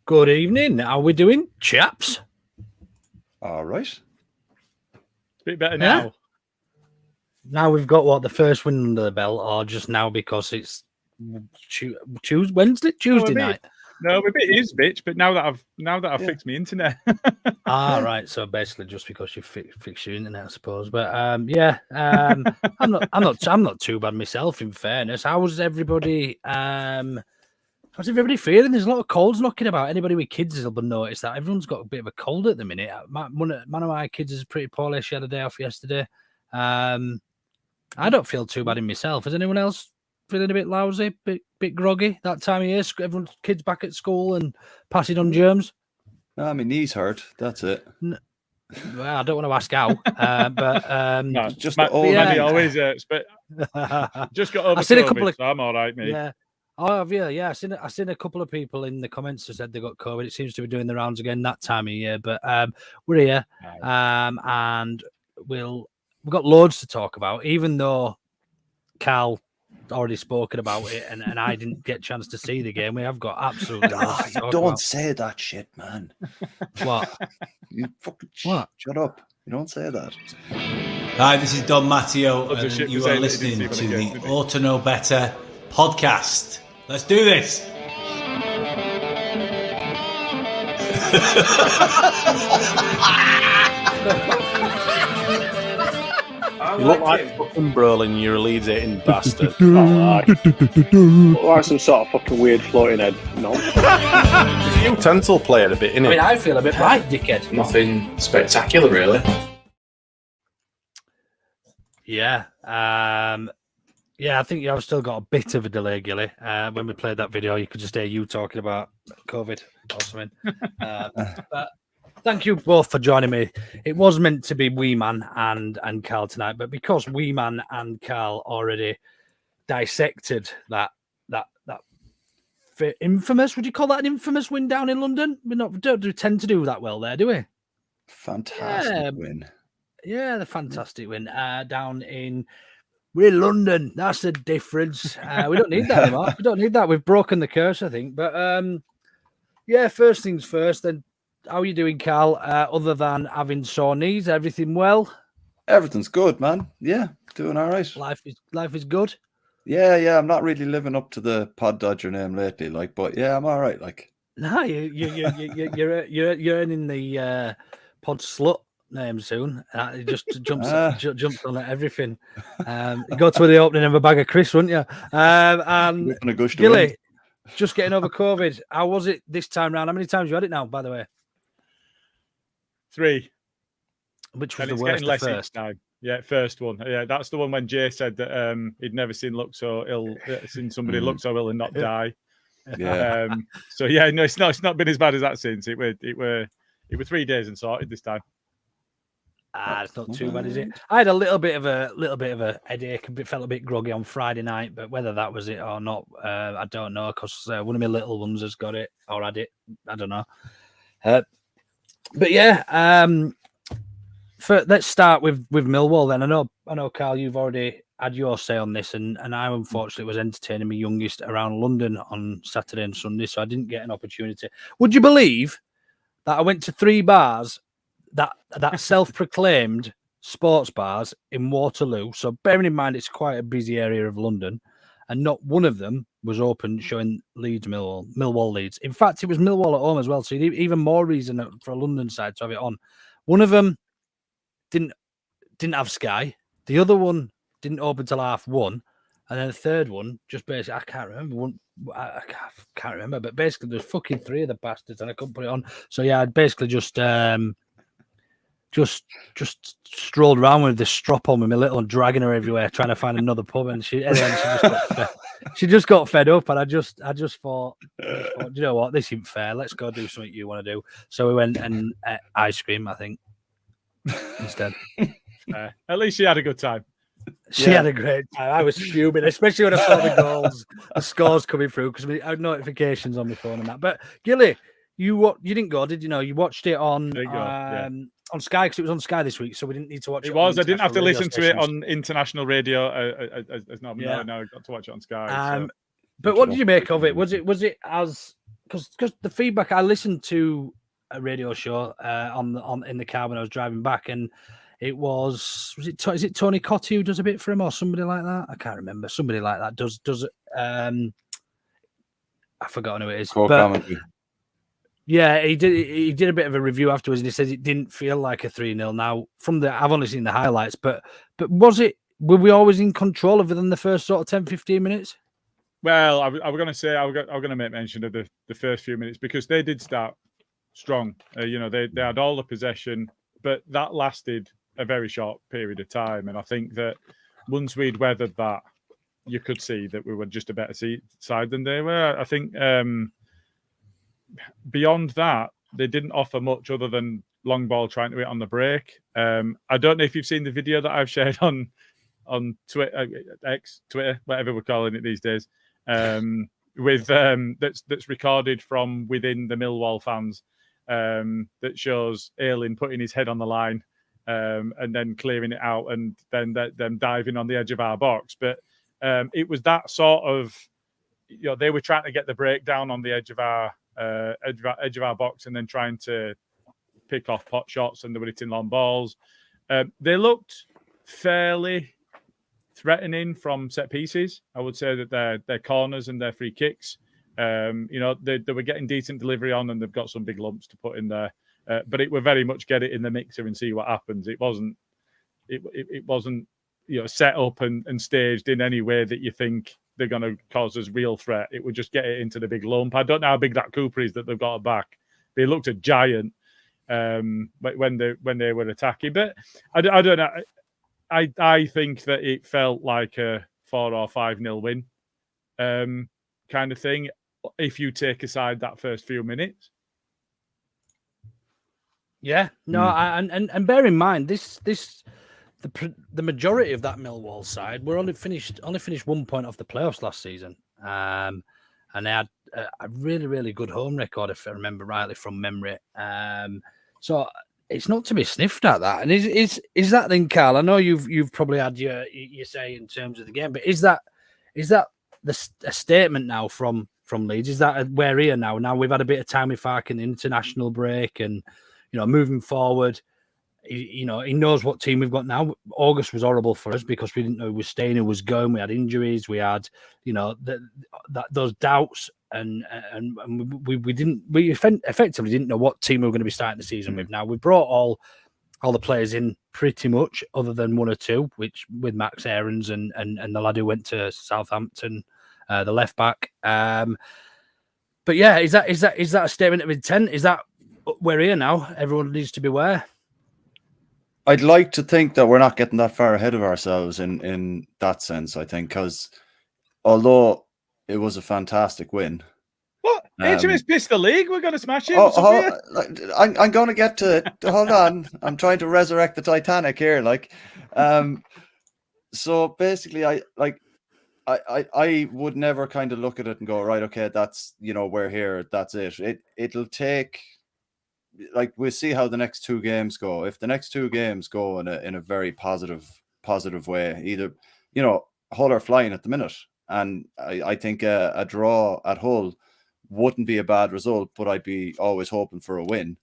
Good evening. How are we doing, chaps? All right. It's a bit better now. Now we've got the first win under the belt, or just now because it's Tuesday night. No, it is, bitch. But now that I've fixed my internet. Right. So basically, just because you fix your internet, I suppose. But I'm not too bad myself. In fairness, how's everybody? How's everybody feeling? There's a lot of colds knocking about. Anybody with kids will notice that everyone's got a bit of a cold at the minute. One of my kids is pretty poorly. She had a day off yesterday. I don't feel too bad in myself. Is anyone else feeling a bit lousy, bit groggy that time of year? Everyone's kids back at school and passing on germs. No, my knees hurt. That's it. Well, I don't want to ask how, but No, just Manny always hurts. But just got over COVID, so I'm all right, mate. Yeah. Oh, have you? Yeah, I seen a couple of people in the comments who said they got COVID. It seems to be doing the rounds again that time of year. But we're here, and we've got loads to talk about. Even though Carl already spoken about it, and I didn't get a chance to see the game, we have got absolutely. Don't say that shit, man. What? You fucking what? Shut up. You don't say that. Hi, this is Don Matteo, and you are listening to the Orta Know Better podcast. Let's do this. You look like fucking Brolin, you're a Leeds hating bastard. Look like some sort of fucking weird floating head. No. You utensil player a bit, innit? I mean, I feel a bit right, dickhead. Nothing spectacular, really. Yeah. Yeah, I think I've still got a bit of a delay, Gilly. When we played that video, you could just hear you talking about COVID or something. But thank you both for joining me. It was meant to be Wee Man and Carl tonight, but because Wee Man and Carl already dissected that infamous, would you call that an infamous win down in London? We don't tend to do that well there, do we? Fantastic win. Yeah, the fantastic win down in... We're in London. That's the difference. We don't need that anymore. We don't need that. We've broken the curse, I think. But yeah, first things first. Then, how are you doing, Carl? Other than having sore knees, everything well? Everything's good, man. Yeah, doing all right. Life is good. Yeah. I'm not really living up to the Pod Dodger name lately, but yeah, I'm all right. No, you're earning the Pod Slut name soon. It just jumps on everything. You go to the opening of a bag of crisps, wouldn't you? Gilly, just getting over COVID. How was it this time round? How many times you had it now, by the way? 3. Which was and the worst? Less first time. Yeah, first one. Yeah, that's the one when Jay said that he'd never seen somebody look so ill and not die. Yeah. So yeah, no, it's not been as bad as that since. It were 3 days and sorted this time. It's not too bad, is it? I had a little bit of a headache, felt a bit groggy on Friday night, but whether that was it or not, I don't know, because one of my little ones has got it or had it. I don't know. But yeah, let's start with Millwall then. I know, Carl, you've already had your say on this, and I unfortunately was entertaining my youngest around London on Saturday and Sunday, so I didn't get an opportunity. Would you believe that I went to 3 bars that self-proclaimed sports bars in Waterloo? So bearing in mind it's quite a busy area of London, and not one of them was open showing Millwall Leeds. In fact, it was Millwall at home as well, so even more reason for a London side to have it on. One of them didn't have Sky. The other one didn't open till 1:30, and then the third one just basically, I can't remember. I can't remember, but basically there's fucking 3 of the bastards, and I couldn't put it on. So yeah, I'd basically just strolled around with this strop on with my little one, dragging her everywhere, trying to find another pub, and she just got fed up, and I just thought, you know what, this isn't fair. Let's go do something you want to do. So we went and ate ice cream, I think, instead. At least she had a good time. She had a great time. I was fuming, especially when I saw the scores coming through, because I had notifications on my phone and that. But Gilly, you didn't go, did you? Know you watched it on Sky, because it was on Sky this week, so we didn't need to watch it. It was. I didn't have to listen to it on international radio as normal. No, I got to watch it on Sky. But what did you make of it? Was it as because the feedback I listened to a radio show in the car when I was driving back, and it is it Tony Cotti who does a bit for him or somebody like that? I can't remember. Somebody like that does I've forgotten who it is. Co-commentary. Yeah, he did a bit of a review afterwards, and he says it didn't feel like a 3-0. Now, I've only seen the highlights, but were we always in control of within the first sort of 10-15 minutes? Well, I was going to say, I was going to make mention of the first few minutes, because they did start strong. They had all the possession, but that lasted a very short period of time. And I think that once we'd weathered that, you could see that we were just a better side than they were. I think beyond that, they didn't offer much other than long ball trying to hit on the break. I don't know if you've seen the video that I've shared on Twitter, Twitter, whatever we're calling it these days, with that's recorded from within the Millwall fans, that shows Elland putting his head on the line, and then clearing it out, and then them diving on the edge of our box. But it was that sort of, they were trying to get the breakdown on the edge of our box, and then trying to pick off pot shots, and they were hitting long balls. They looked fairly threatening from set pieces. I would say that their corners and their free kicks, they were getting decent delivery on, and they've got some big lumps to put in there. But it were very much get it in the mixer and see what happens. It wasn't set up and staged in any way that you think they're going to cause us real threat. It would just get it into the big lump. I don't know how big that Cooper is that they've got back. They looked a giant when they were attacking. But I don't know. I think that it felt like a 4 or 5-0 win kind of thing, if you take aside that first few minutes. Yeah, no, and bear in mind the majority of that Millwall side were only finished 1 point off the playoffs last season, and they had a really, really good home record, if I remember rightly from memory. So it's not to be sniffed at, that. And is that then, Carl? I know you've probably had your say in terms of the game, but is that a statement now from Leeds? Is that we're here now? Now we've had a bit of time with Fark in the international break, and moving forward, he knows what team we've got now. August was horrible for us because we didn't know who was staying, who was going. We had injuries. We had, those doubts, and we effectively didn't know what team we were going to be starting the season with. Now we brought all the players in pretty much, other than one or two, which with Max Aarons and the lad who went to Southampton, the left back. But yeah, is that a statement of intent? Is that we're here now? Everyone needs to beware. I'd like to think that we're not getting that far ahead of ourselves in that sense, I think, because although it was a fantastic win. What? HMS pissed the league? We're going to smash it? I'm going to get to it. Hold on. I'm trying to resurrect the Titanic here. So basically, I would never kind of look at it and go, right, okay, that's, we're here. That's it. It'll take... we'll see how the next 2 games go. If the next 2 games go in a very positive way, either Hull are flying at the minute, and I think a draw at Hull wouldn't be a bad result, but I'd be always hoping for a win.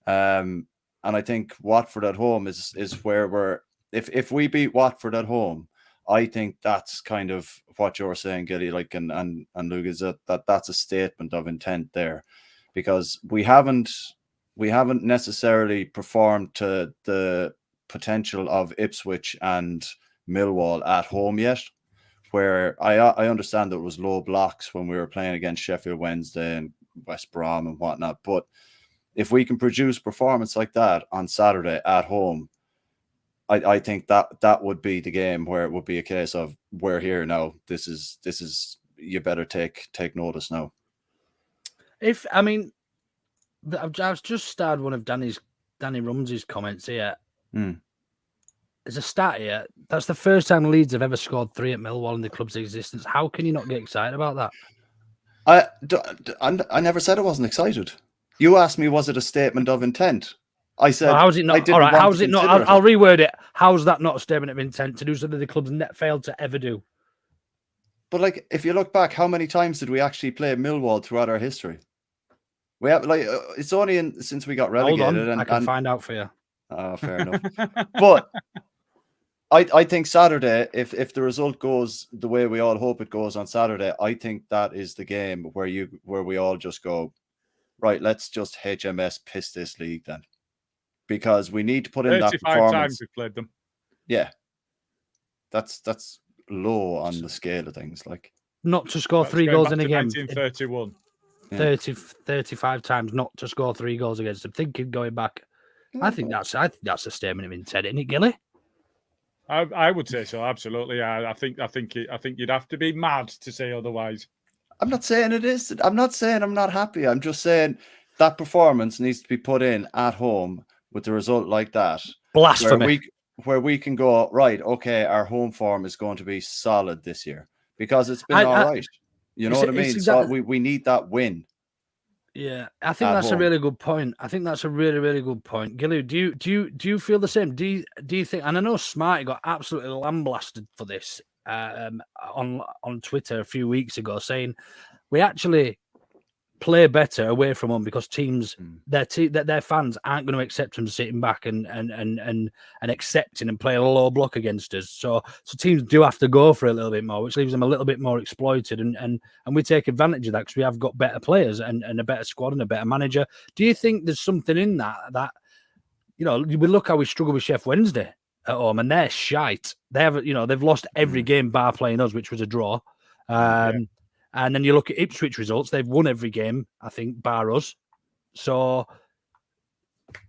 And I think Watford at home is where we're. If we beat Watford at home, I think that's kind of what you're saying, Gilly, and Luke, is that's a statement of intent there, because we haven't necessarily performed to the potential of Ipswich and Millwall at home yet, where I understand that it was low blocks when we were playing against Sheffield Wednesday and West Brom and whatnot. But if we can produce performance like that on Saturday at home, I think that would be the game where it would be a case of we're here now. This is you better take notice now. I've just started one of Danny Rumsey's comments here. There's a stat here. That's the first time Leeds have ever scored 3 at Millwall in the club's existence. How can you not get excited about that? I never said I wasn't excited. You asked me, was it a statement of intent? I said, how is it not? All right, how is it not? I'll reword it. How's that not a statement of intent to do something the club's failed to ever do? But if you look back, how many times did we actually play Millwall throughout our history? We have it's only since we got relegated. Hold on, I can find out for you. Oh, fair enough. But I think Saturday, if the result goes the way we all hope it goes on Saturday, I think that is the game where we all just go, right, let's just HMS piss this league then. Because we need to put in that 35 performance. times we've played them. Yeah. That's low on the scale of things. Like, not to score 3 goals in a game. 1931. 35 times not to score 3 goals against them. Thinking going back, I think that's a statement of intent, isn't it, Gilly? I would say so, absolutely. I think you'd have to be mad to say otherwise. I'm not saying it is. I'm not saying I'm not happy. I'm just saying that performance needs to be put in at home with a result like that. Blasphemy. Where we can go, right, okay, our home form is going to be solid this year because it's been all right. You know what I mean? Exactly, so we need that win. Yeah, I think that's a really good point. I think that's a really, really good point. Gilly, do you feel the same? Do you think? And I know Smarty got absolutely lambasted for this on Twitter a few weeks ago, saying we actually play better away from home because teams, their fans aren't going to accept them sitting back and accepting and playing a low block against us. So teams do have to go for it a little bit more, which leaves them a little bit more exploited. And we take advantage of that because we have got better players and a better squad and a better manager. Do you think there's something in that we look how we struggle with Sheff Wednesday at home and they're shite. They have, they've lost every game bar playing us, which was a draw. And then you look at Ipswich results; they've won every game, I think, bar us. So,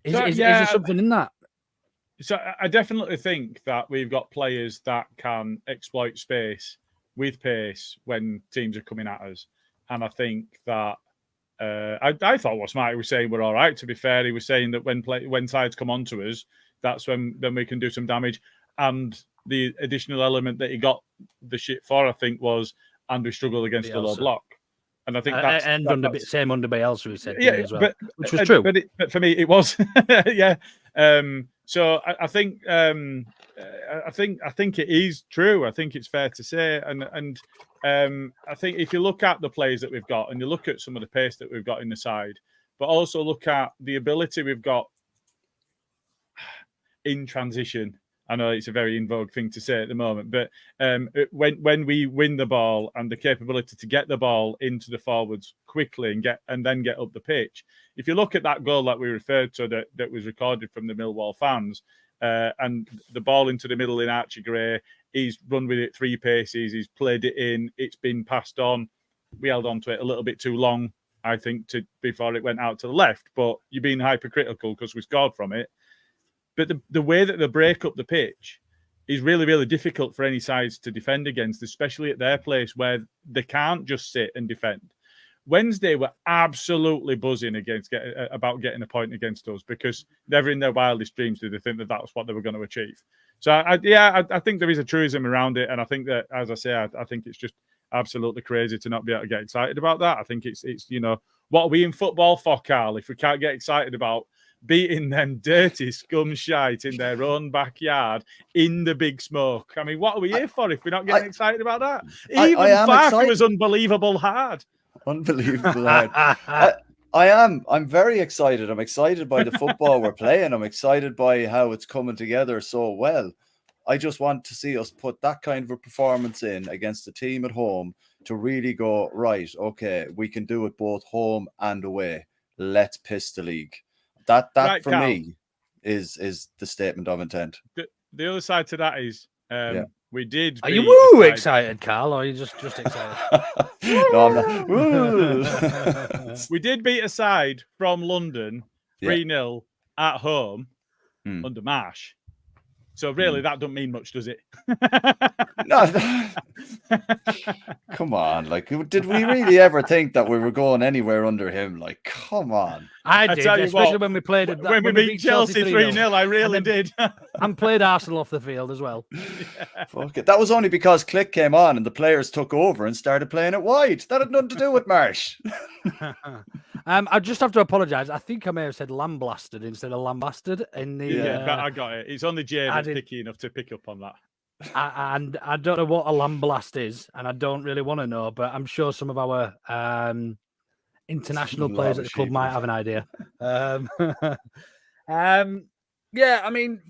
is there something in that? So, I definitely think that we've got players that can exploit space with pace when teams are coming at us, and I think that I thought what Smarty was saying we're all right. To be fair, he was saying that when sides come onto us, that's when we can do some damage. And the additional element that he got the shit for, I think, was. And we struggled against the low block, and I think that's same under Bielsa who said as well, which was true. But for me, it was yeah. So I think it is true. I think it's fair to say, and I think if you look at the players that we've got, and you look at some of the pace that we've got in the side, but also look at the ability we've got in transition. I know it's a very in vogue thing to say at the moment, but when we win the ball and the capability to get the ball into the forwards quickly and then get up the pitch, if you look at that goal that we referred to that was recorded from the Millwall fans, and the ball into the middle in Archie Gray, he's run with it 3 paces, he's played it in, it's been passed on. We held on to it a little bit too long, I think, before it went out to the left, but you're being hypercritical because we scored from it. But the way that they break up the pitch is really, really difficult for any sides to defend against, especially at their place where they can't just sit and defend. Wednesday were absolutely buzzing about getting a point against us because never in their wildest dreams did they think that was what they were going to achieve. So, I think there is a truism around it. And I think that, as I say, I think it's just absolutely crazy to not be able to get excited about that. I think it's what are we in football for, Carl, if we can't get excited about beating them dirty scum shite in their own backyard in the big smoke? I mean, what are we here for if we're not getting excited about that? Even Farke was unbelievable hard. Unbelievable hard. I'm very excited. I'm excited by the football we're playing. I'm excited by how it's coming together so well. I just want to see us put that kind of a performance in against a team at home to really go, right, okay, we can do it both home and away. Let's piss the league. That right, for Carl, me is the statement of intent. The other side to that is we did. Are you excited, Carl, or are you just excited? No, I'm not. We did beat a side from London 3-0 at home under Marsh. So really, that doesn't mean much, does it? No. Come on, did we really ever think that we were going anywhere under him? Come on. I did, especially when we played it. When we beat Chelsea 3-0, I really did. And played Arsenal off the field as well. Fuck it. That was only because Click came on and the players took over and started playing it wide. That had nothing to do with Marsh. I just have to apologise. I think I may have said lambasted instead of lambasted in the. I got it. It's only Jay that's picky enough to pick up on that. And I don't know what a lamblast is, and I don't really want to know, but I'm sure some of our international players at the club might have an idea. Yeah, I mean,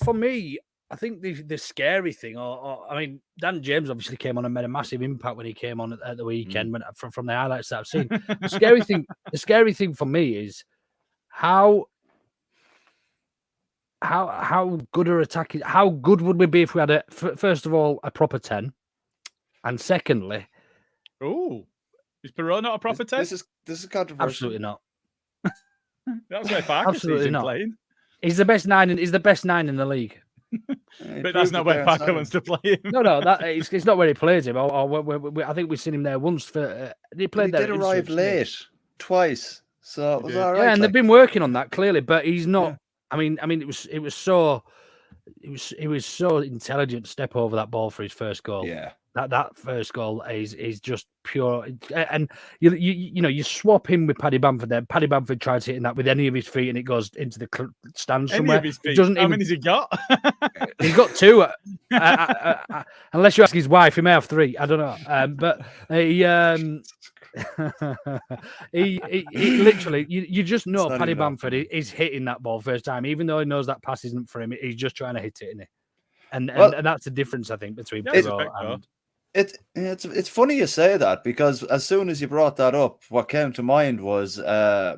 for me, I think the scary thing, I mean, Dan James obviously came on and made a massive impact when he came on at the weekend. When, from the highlights that I've seen, the scary thing for me is how good are attacking? How good would we be if we had first of all a proper 10, and secondly, is Perot not a proper 10? This is controversial. Absolutely not. That's where Farkas sees him playing. He's the best 9 in the league. But that's not where Farkas wants to play him. No, it's not where he plays him. I think we've seen him there once for. He played there. He did arrive late twice, so it was all right. Yeah, and they've been working on that clearly, but he's not. Yeah. I mean, it was so intelligent to step over that ball for his first goal. Yeah. That first goal is just pure, and you swap him with Paddy Bamford there. Paddy Bamford tries hitting that with any of his feet, and it goes into the stand somewhere. Any of his feet? How many has he got? He's got 2. Unless you ask his wife, he may have 3. I don't know. But he literally, you just know Paddy Bamford is hitting that ball first time, even though he knows that pass isn't for him. He's just trying to hit it, isn't he? And that's the difference, I think, between Perot and. It's funny you say that, because as soon as you brought that up, what came to mind was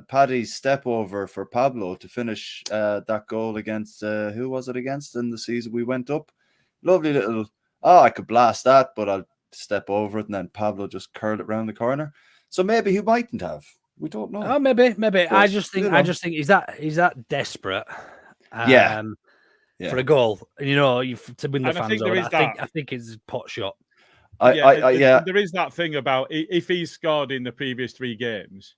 Paddy's step over for Pablo to finish that goal against who was it against in the season we went up? Lovely little. I could blast that, but I'll step over it, and then Pablo just curled it round the corner. So maybe he mightn't have. We don't know. Oh, maybe. But I just think he's that desperate. For a goal, to win the fans over. I think it's a pot shot. There is that thing about if he's scored in the previous 3 games,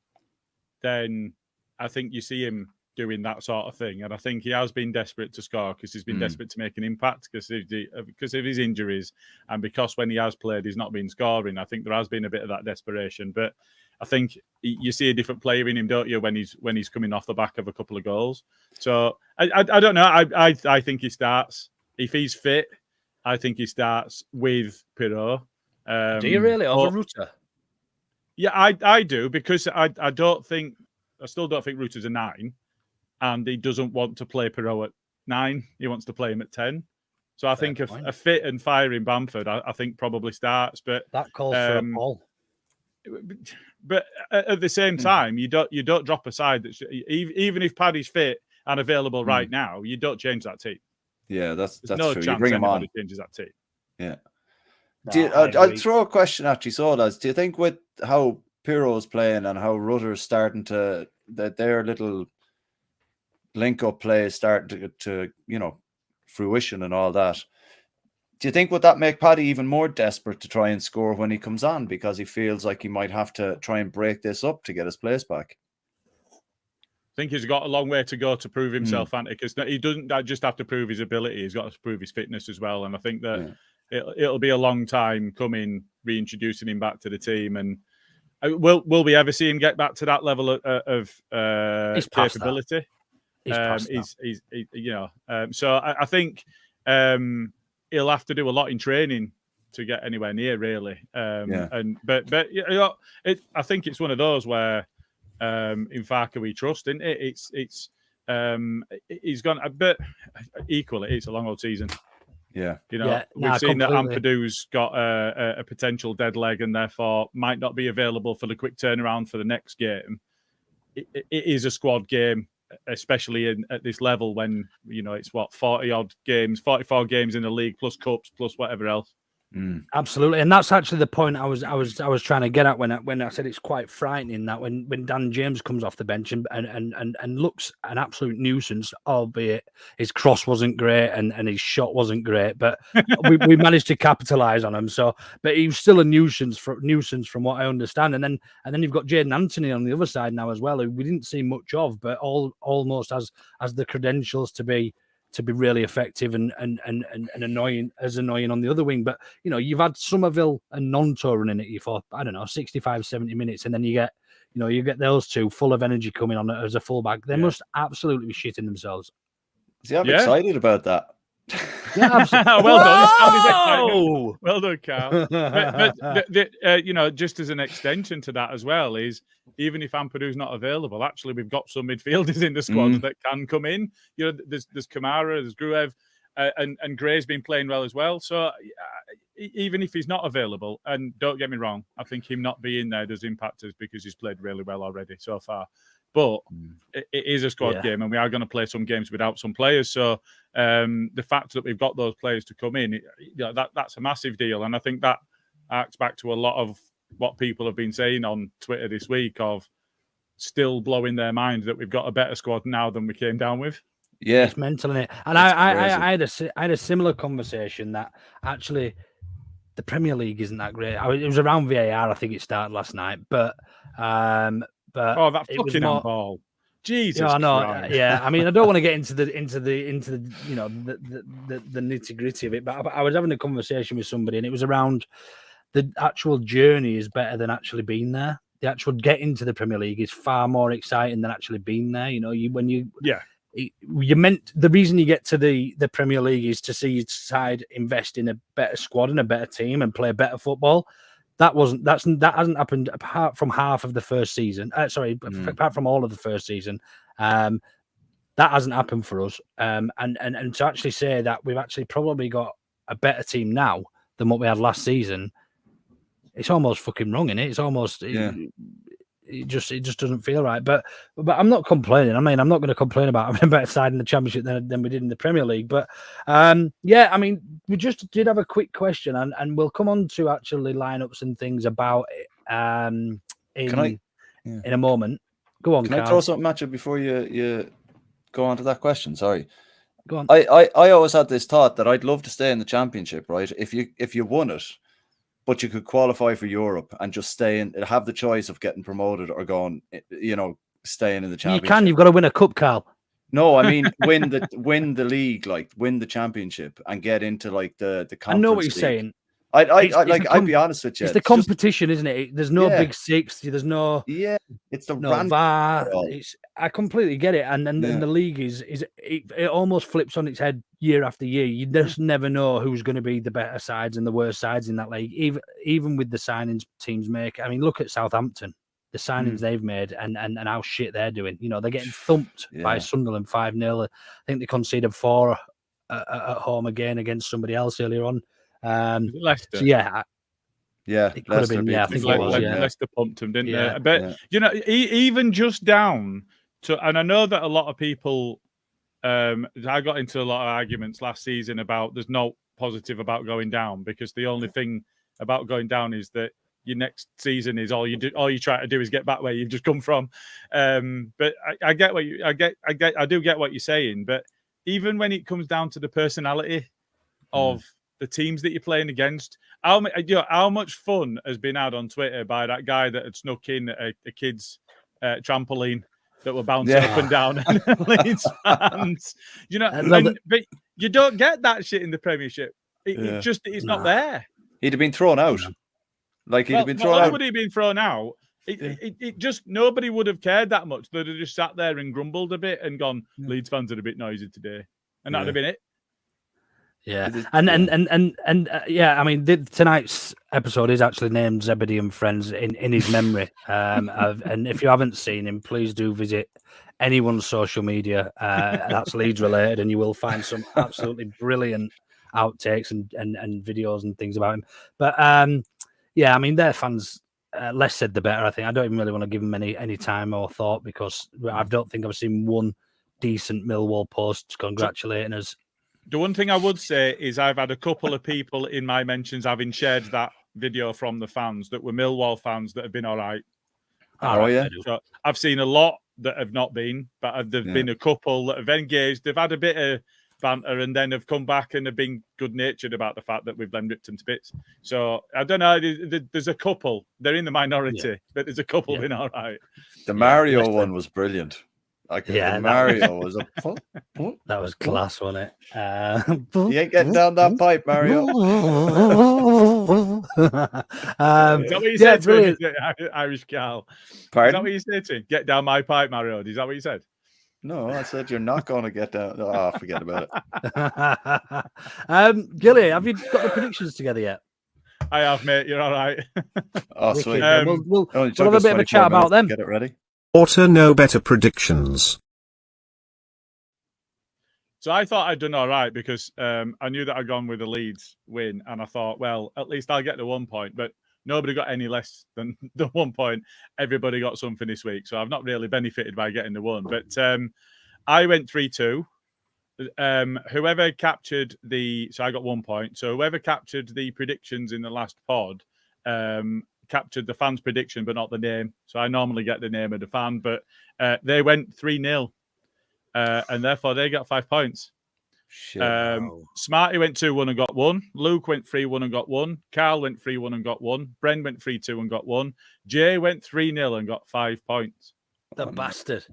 then I think you see him doing that sort of thing. And I think he has been desperate to score because he's been desperate to make an impact because of his injuries, and because when he has played, he's not been scoring. I think there has been a bit of that desperation. But I think you see a different player in him, don't you, when he's coming off the back of a couple of goals. So I don't know. I think he starts. If he's fit, I think he starts with Perot. Do you really over Ruta? Yeah, I do, because I still don't think Ruta's a 9, and he doesn't want to play Perot at 9. He wants to play him at 10. So I think a fit and firing Bamford, I think probably starts. But that calls for a ball. But at the same time, you don't drop a side that even if Paddy's fit and available right now, you don't change that team. Yeah, that's no true. Chance you bring him on. Changes that team. Yeah. I'll throw a question at you, Sodas. Do you think with how Pirro's playing and how Rutter's starting to their little link-up play is starting to fruition and all that, do you think would that make Paddy even more desperate to try and score when he comes on, because he feels like he might have to try and break this up to get his place back? I think he's got a long way to go to prove himself, because he doesn't just have to prove his ability; he's got to prove his fitness as well. And I think that it'll be a long time coming, reintroducing him back to the team. And will we ever see him get back to that level of capability? So I think he'll have to do a lot in training to get anywhere near, really. But I think it's one of those where in Farka we trust, isn't it? He's gone, but equally it's a long old season. Yeah, we've seen that Ampadu's got a potential dead leg and therefore might not be available for the quick turnaround for the next game. It is a squad game, especially at this level when it's 44 games in the league plus cups plus whatever else. Absolutely, and that's actually the point I was trying to get at when I said it's quite frightening that when Dan James comes off the bench and looks an absolute nuisance, albeit his cross wasn't great and his shot wasn't great, but we managed to capitalise on him. So, but he was still a nuisance from what I understand. And then you've got Jadon Anthony on the other side now as well, who we didn't see much of, but almost has the credentials to be really effective and annoying on the other wing. But you've had Somerville and Nonto running at you for 65-70 minutes, and then you get those two full of energy coming on as a fullback. They must absolutely be shitting themselves. See, I'm excited about that. Yeah, absolutely. Well done. It's found his excitement. Well done, Carl. But just as an extension to that as well is, even if Ampadu's not available, actually we've got some midfielders in the squad that can come in. There's Kamara, there's Gruev, and Gray's been playing well as well. So even if he's not available, and don't get me wrong, I think him not being there does impact us because he's played really well already so far. But it is a squad game, and we are going to play some games without some players. So the fact that we've got those players to come in, that's a massive deal. And I think that acts back to a lot of what people have been saying on Twitter this week of still blowing their mind that we've got a better squad now than we came down with. Yeah, it's mental, isn't it? And I had a similar conversation that actually the Premier League isn't that great. It was around VAR. I think it started last night, but that fucking handball. Jesus, I know. Christ. Yeah, I mean, I don't want to get into the the nitty gritty of it, but I was having a conversation with somebody, and it was around the actual journey is better than actually being there. The actual getting to the Premier League is far more exciting than actually being there. You meant the reason you get to the Premier League is to see your side invest in a better squad and a better team and play better football. That hasn't happened apart from half of the first season. Apart from all of the first season, that hasn't happened for us. And to actually say that we've actually probably got a better team now than what we had last season, it's almost fucking wrong, isn't it? It's almost it just doesn't feel right. But I'm not complaining. I mean, I'm not going to complain about having a better side in the Championship than we did in the Premier League. But I mean, we just did have a quick question, and we'll come on to actually lineups and things about it in a moment. Go on, Can Carl. I throw something at you before you go on to that question? Sorry. Go on. I always had this thought that I'd love to stay in the Championship, right? If you won it, but you could qualify for Europe and just stay in, have the choice of getting promoted or going, staying in the Championship. You can. You've got to win a cup, Carl. No, I mean win the league, like win the Championship and get into like the conference. I know what you're league. saying. I'd be honest with you. It's the competition, isn't it? There's no Big Six. There's no. Yeah, it's the VAR. I completely get it, and the league it almost flips on its head year after year. You just never know who's going to be the better sides and the worst sides in that league. Even with the signings teams make. I mean, look at Southampton. The signings they've made and how shit they're doing. They're getting thumped by Sunderland 5-0. I think they conceded 4 at home again against somebody else earlier on. Leicester. So it could have been. Yeah, I think it was. Leicester pumped them, didn't they? But even just down to, and I know that a lot of people, I got into a lot of arguments last season about there's no positive about going down because the only thing about going down is that your next season is all you try to do is get back where you've just come from. But I get what I do get what you're saying. But even when it comes down to the personality of the teams that you're playing against, how much fun has been had on Twitter by that guy that had snuck in a kid's trampoline that were bouncing up and down and Leeds fans. But you don't get that shit in the Premiership. It's not there. He'd have been thrown out. Would he have been thrown out? It just nobody would have cared that much. They'd have just sat there and grumbled a bit and gone, Leeds fans are a bit noisy today, and that'd have been it. Yeah, I mean, tonight's episode is actually named Zebedee and Friends in his memory. And if you haven't seen him, please do visit anyone's social media that's Leeds related, and you will find some absolutely brilliant outtakes and videos and things about him. But I mean, their fans. Less said the better. I think I don't even really want to give them any time or thought because I don't think I've seen one decent Millwall post congratulating us. The one thing I would say is I've had a couple of people in my mentions having shared that video from the fans that were Millwall fans that have been all right. So I've seen a lot that have not been, but there've been a couple that have engaged. They've had a bit of banter and then have come back and have been good-natured about the fact that we've then ripped them to bits. So I don't know. There's a couple. They're in the minority, but there's a couple been all right. The Mario one was brilliant. Mario was that was class, wasn't it? You ain't getting down that pipe, Mario. Is that what you said to him, Irish Carl? Pardon? Is that what you said to him? Get down my pipe, Mario. Is that what you said? No, I said you're not going to get down. Oh, forget about it. Gilly, have you got the predictions together yet? I have, mate. You're all right. Oh, sweet. We'll have a bit of a chat about them. Get it ready. Orta no better predictions. So I thought I'd done all right because I knew that I'd gone with the Leeds win, and I thought, well, at least I'll get the 1 point. But nobody got any less than the 1 point. Everybody got something this week, so I've not really benefited by getting the 1. But I went 3-2. Whoever captured so I got 1 point. So whoever captured the predictions in the last pod captured the fan's prediction, but not the name. So I normally get the name of the fan, but they went 3-0. And therefore they got 5 points. Smarty went 2-1 and got 1. Luke went 3-1 and got 1. Carl went 3-1 and got 1. Bren went 3-2 and got 1. Jay went 3-0 and got 5 points. The bastard.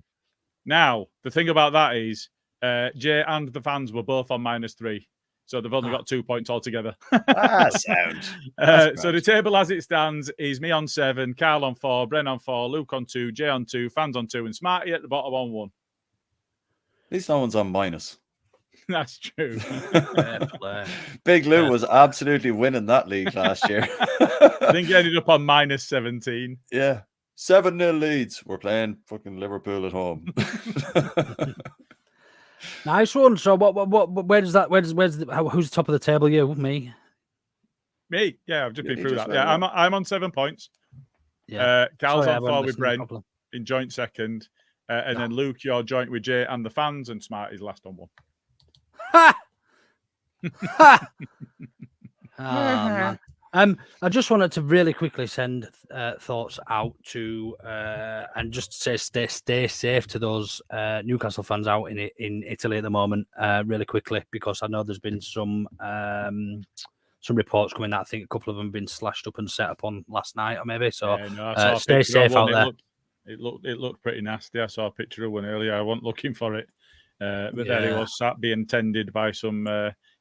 Now, the thing about that is Jay and the fans were both on -3. So they've only got 2 points altogether. Sound. So the table as it stands is me on 7, Carl on 4, Bren on 4, Luke on 2, Jay on 2, fans on 2, and Smarty at the bottom on 1. At least no one's on minus. That's true. Big Lou was absolutely winning that league last year. I think he ended up on -17. Yeah. 7-0 Leeds. We're playing fucking Liverpool at home. Nice one. So who's the top of the table? You? Me? Me? Yeah, I've just been through that. Right Yeah, I'm on 7 points. Yeah. Carl's Sorry, on 4 with Bren in joint second. And then Luke, you're joint with Jay and the fans, and Smarty's last on 1. Ha! Ha! Man. I just wanted to really quickly send thoughts out to and just say stay safe to those Newcastle fans out in Italy at the moment, really quickly, because I know there's been some reports coming that I think a couple of them have been slashed up and set up on last night or maybe. So stay safe out there. It looked pretty nasty. I saw a picture of one earlier. I wasn't looking for it, but there he was sat being tended by some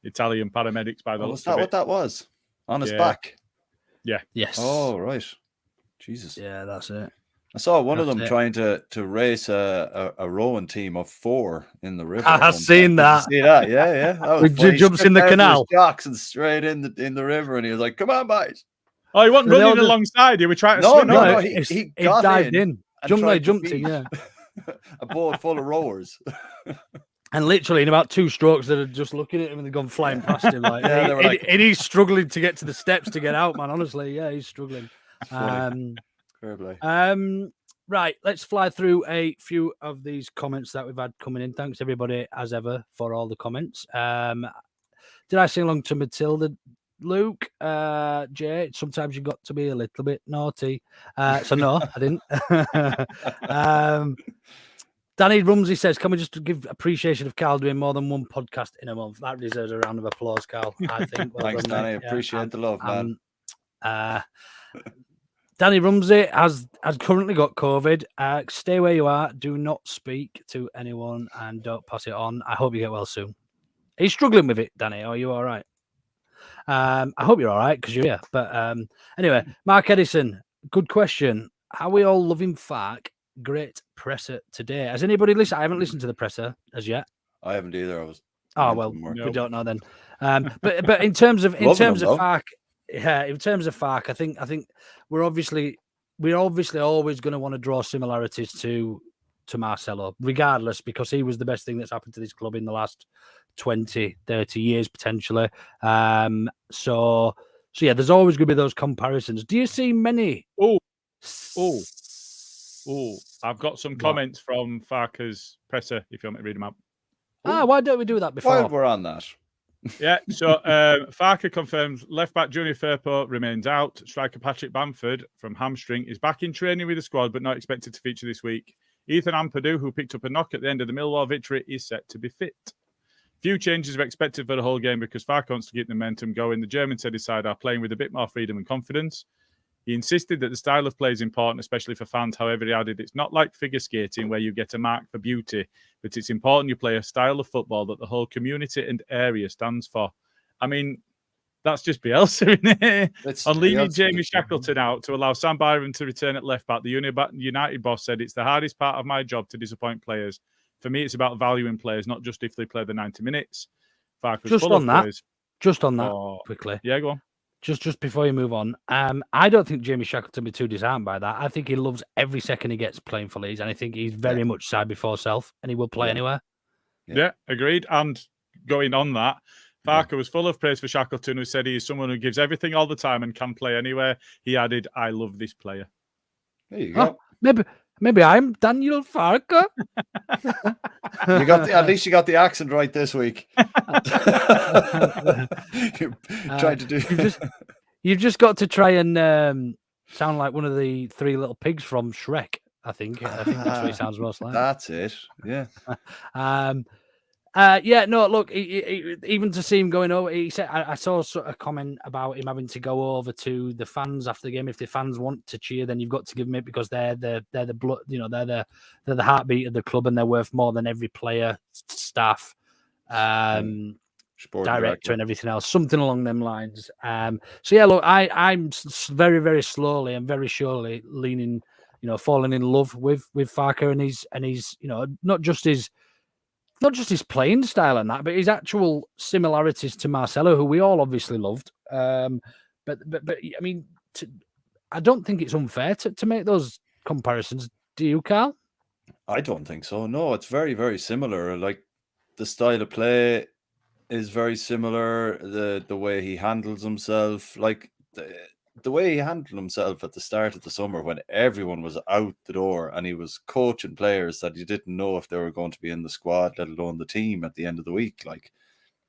Italian paramedics. By the was that what that was? On his back? Yeah. Yes. Oh, right. Jesus. Yeah, that's it. I saw one of them trying to race a rowing team of 4 in the river. I've seen that. See that? Yeah. That was He jumps in the canal. Jocks and straight in the river, and he was like, "Come on, mate!" Oh, he wasn't running alongside. He was trying to swim. No, he dived in. Jumped in, yeah. A boat full of rowers. And literally in about 2 strokes, they're just looking at him and they've gone flying past him. Like, and he's struggling to get to the steps to get out, man. Honestly, yeah, he's struggling. Right, let's fly through a few of these comments that we've had coming in. Thanks everybody, as ever, for all the comments. Did I sing along to Matilda? Luke, Jay, sometimes you've got to be a little bit naughty. So no, I didn't. Danny Rumsey says, can we just give appreciation of Carl doing more than 1 podcast in a month? That deserves a round of applause, Carl, I think. Well Thanks, done, Danny. Appreciate the love, man. Danny Rumsey has currently got COVID. Stay where you are. Do not speak to anyone and don't pass it on. I hope you get well soon. Are you struggling with it, Danny? Or are you all right? I hope you're all right because you're here. But anyway, Mark Edison, good question. How are we all loving Fark? Great presser today. Has anybody listened? I haven't listened to the presser as yet. I haven't either. We don't know then. But in terms of Fark, I think we're obviously always going to want to draw similarities to Marcelo, regardless, because he was the best thing that's happened to this club in the last 20, 30 years potentially. So yeah, there's always going to be those comparisons. Do you see many? I've got some comments from Farker's presser, if you want me to read them out. Why don't we do that before? While we're on that. Yeah, so Farker confirms left-back Junior Firpo remains out. Striker Patrick Bamford from hamstring is back in training with the squad, but not expected to feature this week. Ethan Ampadu, who picked up a knock at the end of the Millwall victory, is set to be fit. Few changes are expected for the whole game because Farker wants to keep the momentum going. The German said his side are playing with a bit more freedom and confidence. He insisted that the style of play is important, especially for fans. However, he added, it's not like figure skating where you get a mark for beauty, but it's important you play a style of football that the whole community and area stands for. I mean, that's just Bielsa, isn't it? On leaving Jamie Shackleton out to allow Sam Byron to return at left back, the United boss said, it's the hardest part of my job to disappoint players. for me, it's about valuing players, not just if they play the 90 minutes. Farker's Just full on of that, players. just on that, quickly. Yeah, go on. Just before you move on, I don't think Jamie Shackleton be too disarmed by that. I think he loves every second he gets playing for Leeds, and I think he's very much side before self, and he will play anywhere. Yeah, agreed. And going on that, Farker was full of praise for Shackleton, who said he is someone who gives everything all the time and can play anywhere. He added, "I love this player." There you go. Maybe I'm Daniel Farker. At least you got the accent right this week. You tried to do. You've just got to try and sound like one of the three little pigs from Shrek. I think that's what he sounds most like. That's it. Yeah. No, look, even to see him going over, he said, I saw a comment about him having to go over to the fans after the game. If the fans want to cheer, then you've got to give them it because they're the blood, they're the heartbeat of the club, and they're worth more than every player, staff, director, and everything else. Something along them lines. So yeah, look, I'm very, very slowly and very surely leaning, falling in love with Farker and his not just his playing style and that, but his actual similarities to Marcelo, who we all obviously loved. But I mean, I don't think it's unfair to make those comparisons. Do you, Carl? I don't think so. No, it's very, very similar. Like the style of play is very similar. The way he handles himself, like the way he handled himself at the start of the summer when everyone was out the door and he was coaching players that you didn't know if they were going to be in the squad, let alone the team at the end of the week. Like,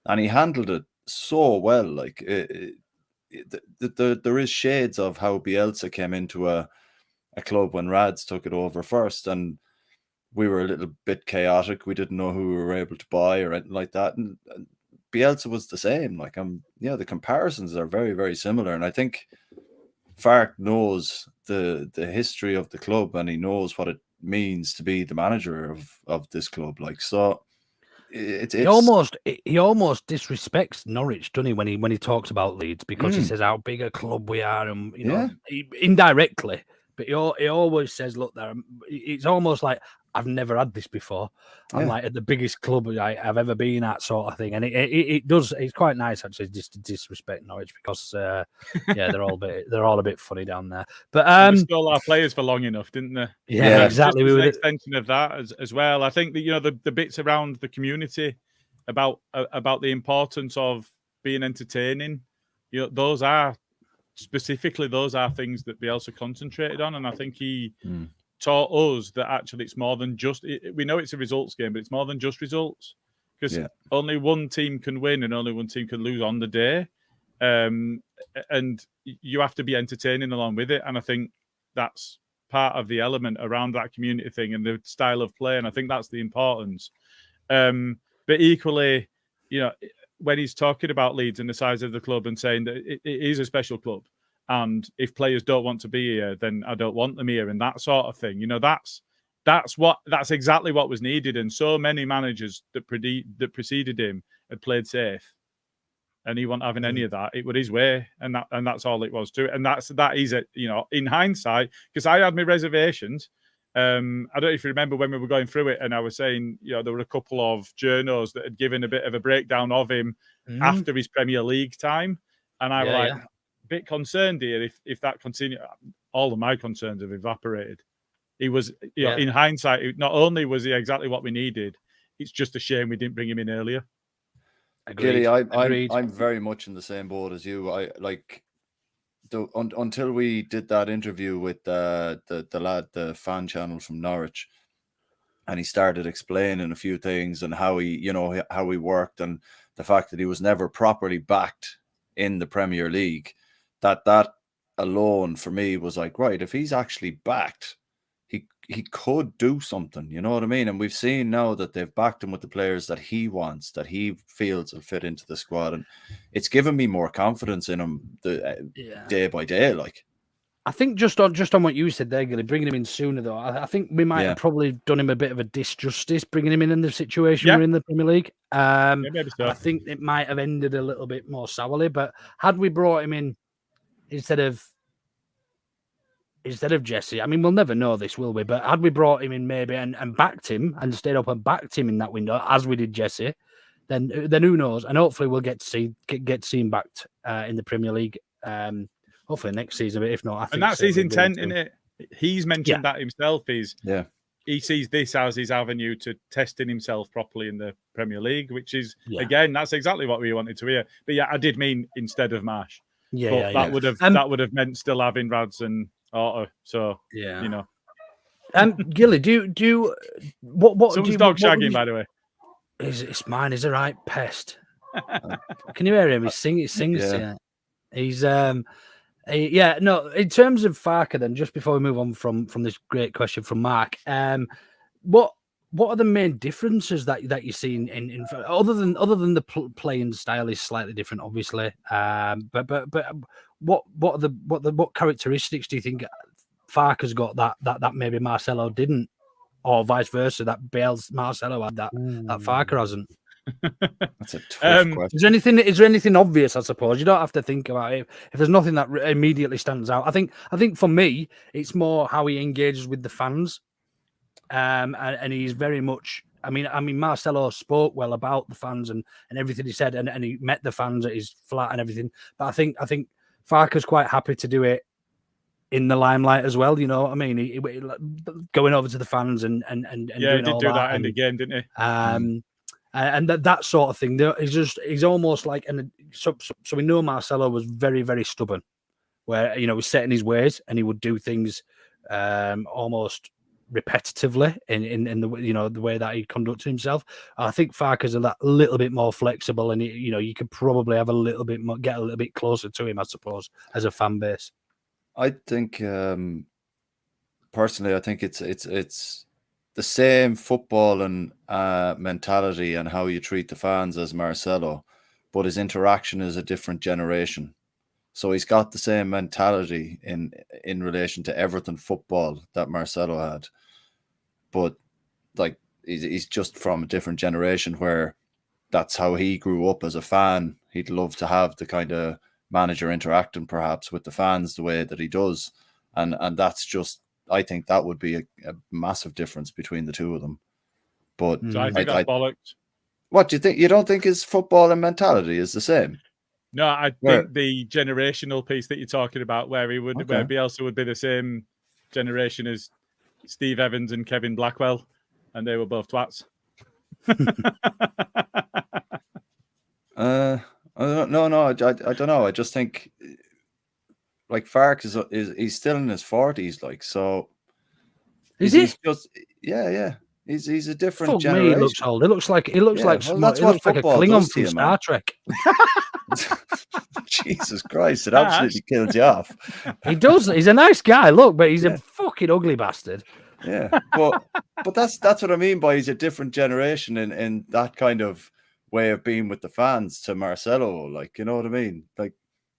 and he handled it so well. Like, there is shades of how Bielsa came into a club when Rads took it over first, and we were a little bit chaotic. We didn't know who we were able to buy or anything like that. And Bielsa was the same. Like, the comparisons are very, very similar. And I think Fark knows the history of the club, and he knows what it means to be the manager of this club. Like, so he almost disrespects Norwich, doesn't he, when he talks about Leeds, because he says how big a club we are, and indirectly, but he always says, look, it's almost like I've never had this before. I'm like at the biggest club I've ever been at, sort of thing. And it's quite nice actually just to disrespect Norwich because they're all a bit funny down there. But they stole our players for long enough, didn't they? Yeah, exactly. We were an extension of that as well. I think that the bits around the community about the importance of being entertaining, those are things that Bielsa concentrated on, and I think he taught us that actually it's more than just. We know it's a results game, but it's more than just results, because only one team can win and only one team can lose on the day, and you have to be entertaining along with it. And I think that's part of the element around that community thing and the style of play, and I think that's the importance. But equally, when he's talking about Leeds and the size of the club and saying that it is a special club, and if players don't want to be here, then I don't want them here, and that sort of thing. That's exactly what was needed. And so many managers that preceded him had played safe, and he wasn't having any of that. It was his way, and that's all it was to it. And that is it. In hindsight, because I had my reservations. I don't know if you remember when we were going through it, and I was saying, there were a couple of journos that had given a bit of a breakdown of him after his Premier League time, and I was a bit concerned here if that continued. All of my concerns have evaporated. He was, in hindsight, not only was he exactly what we needed, it's just a shame we didn't bring him in earlier. Gilly, I'm very much in the same boat as you. I like. Until we did that interview with the lad, the fan channel from Norwich, and he started explaining a few things and how he worked, and the fact that he was never properly backed in the Premier League, that alone for me was like, right, if he's actually backed, he could do something, you know what I mean? And we've seen now that they've backed him with the players that he wants, that he feels will fit into the squad, and it's given me more confidence in him day by day. Like, I think just on what you said there, Gilly, bringing him in sooner though, I think we might have probably done him a bit of a disjustice bringing him in the situation we're in the Premier League. Maybe so. I think it might have ended a little bit more sourly, but had we brought him in instead of instead of Jesse, I mean, we'll never know this, will we? But had we brought him in maybe and backed him and stayed up and backed him in that window as we did Jesse, then who knows? And hopefully we'll get to see him backed in the Premier League. Hopefully next season, but if not, I think. And that's his intent, isn't it? He's mentioned that himself. He sees this as his avenue to testing himself properly in the Premier League, which is again, that's exactly what we wanted to hear. But yeah, I did mean instead of Marsh. That would have meant still having Rads and Orta. So you know. Gilly, do you what? Someone's dog shagging, by the way. It's mine. He's a right pest. Can you hear him? He sings. Yeah. He's no. In terms of Farke, then, just before we move on from this great question from Mark, what are the main differences that you see in other than the playing style is slightly different, obviously. But what characteristics do you think Farke's got that maybe Marcelo didn't, or vice versa, that Bale's Marcelo had that Farke hasn't? That's a tough question. Is there anything obvious? I suppose you don't have to think about it. If there's nothing that immediately stands out, I think for me it's more how he engages with the fans, and he's very much. I mean, Marcelo spoke well about the fans and everything he said, and he met the fans at his flat and everything. But I think Farke's quite happy to do it in the limelight as well. You know what I mean? He going over to the fans and he did do that in the game, didn't he? And that sort of thing. He's almost like, and so we know Marcelo was very, very stubborn, where he's set in his ways and he would do things almost repetitively in the way that he conducted himself. I think Farke's a little bit more flexible, and you could probably have a little bit more, get a little bit closer to him, I suppose, as a fan base. I think personally, I think it's the same football and mentality and how you treat the fans as Marcelo, but his interaction is a different generation. So he's got the same mentality in relation to everything football that Marcelo had, but like he's just from a different generation where that's how he grew up as a fan. He'd love to have the kind of manager interacting perhaps with the fans the way that he does, and that's just, I think that would be a massive difference between the two of them. But so I think that's bollocks. What do you think? You don't think his football and mentality is the same? No, I think the generational piece that you're talking about, where where Bielsa would be the same generation as Steve Evans and Kevin Blackwell, and they were both twats. I don't know. I just think like Farke is he's still in his 40s, like, so. Is he? He's just He's a different Fuck generation. Me, he looks old. It looks like a Klingon from Star Trek. Jesus Christ! It absolutely killed you off. He does. He's a nice guy. Look, but he's a fucking ugly bastard. Yeah, but that's what I mean by he's a different generation in that kind of way of being with the fans to Marcelo. Like, you know what I mean? Like,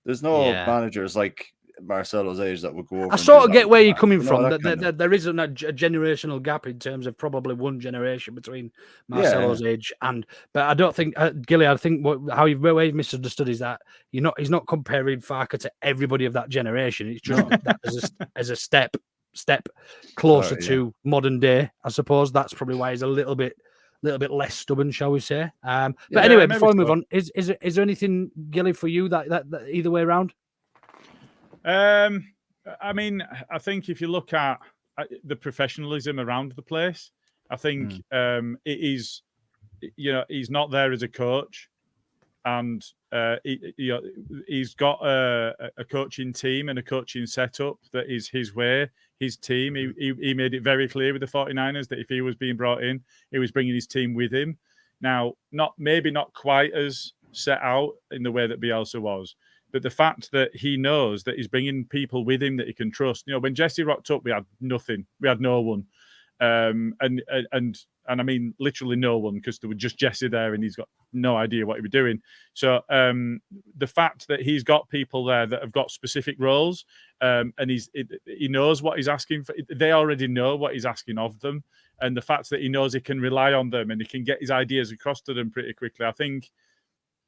there's no managers like Marcelo's age that would go over. I sort of get where you're coming from. There isn't a generational gap in terms of probably one generation between Marcelo's age but I don't think Gilly. I think where you've misunderstood is that he's not comparing Farke to everybody of that generation. It's just that as a step closer to modern day. I suppose that's probably why he's a little bit less stubborn, shall we say? But anyway, before we move on, is there anything, Gilly, for you that either way around? I mean, I think if you look at the professionalism around the place, I think it is, he's not there as a coach, and he's got a coaching team and a coaching setup that is his way, his team. He made it very clear with the 49ers that if he was being brought in, he was bringing his team with him. Now, maybe not quite as set out in the way that Bielsa was. But the fact that he knows that he's bringing people with him that he can trust. When Jesse rocked up, we had nothing. We had no one. And I mean, literally no one, because there was just Jesse there and he's got no idea what he was doing. So the fact that he's got people there that have got specific roles and he knows what he's asking for. They already know what he's asking of them. And the fact that he knows he can rely on them and he can get his ideas across to them pretty quickly, I think,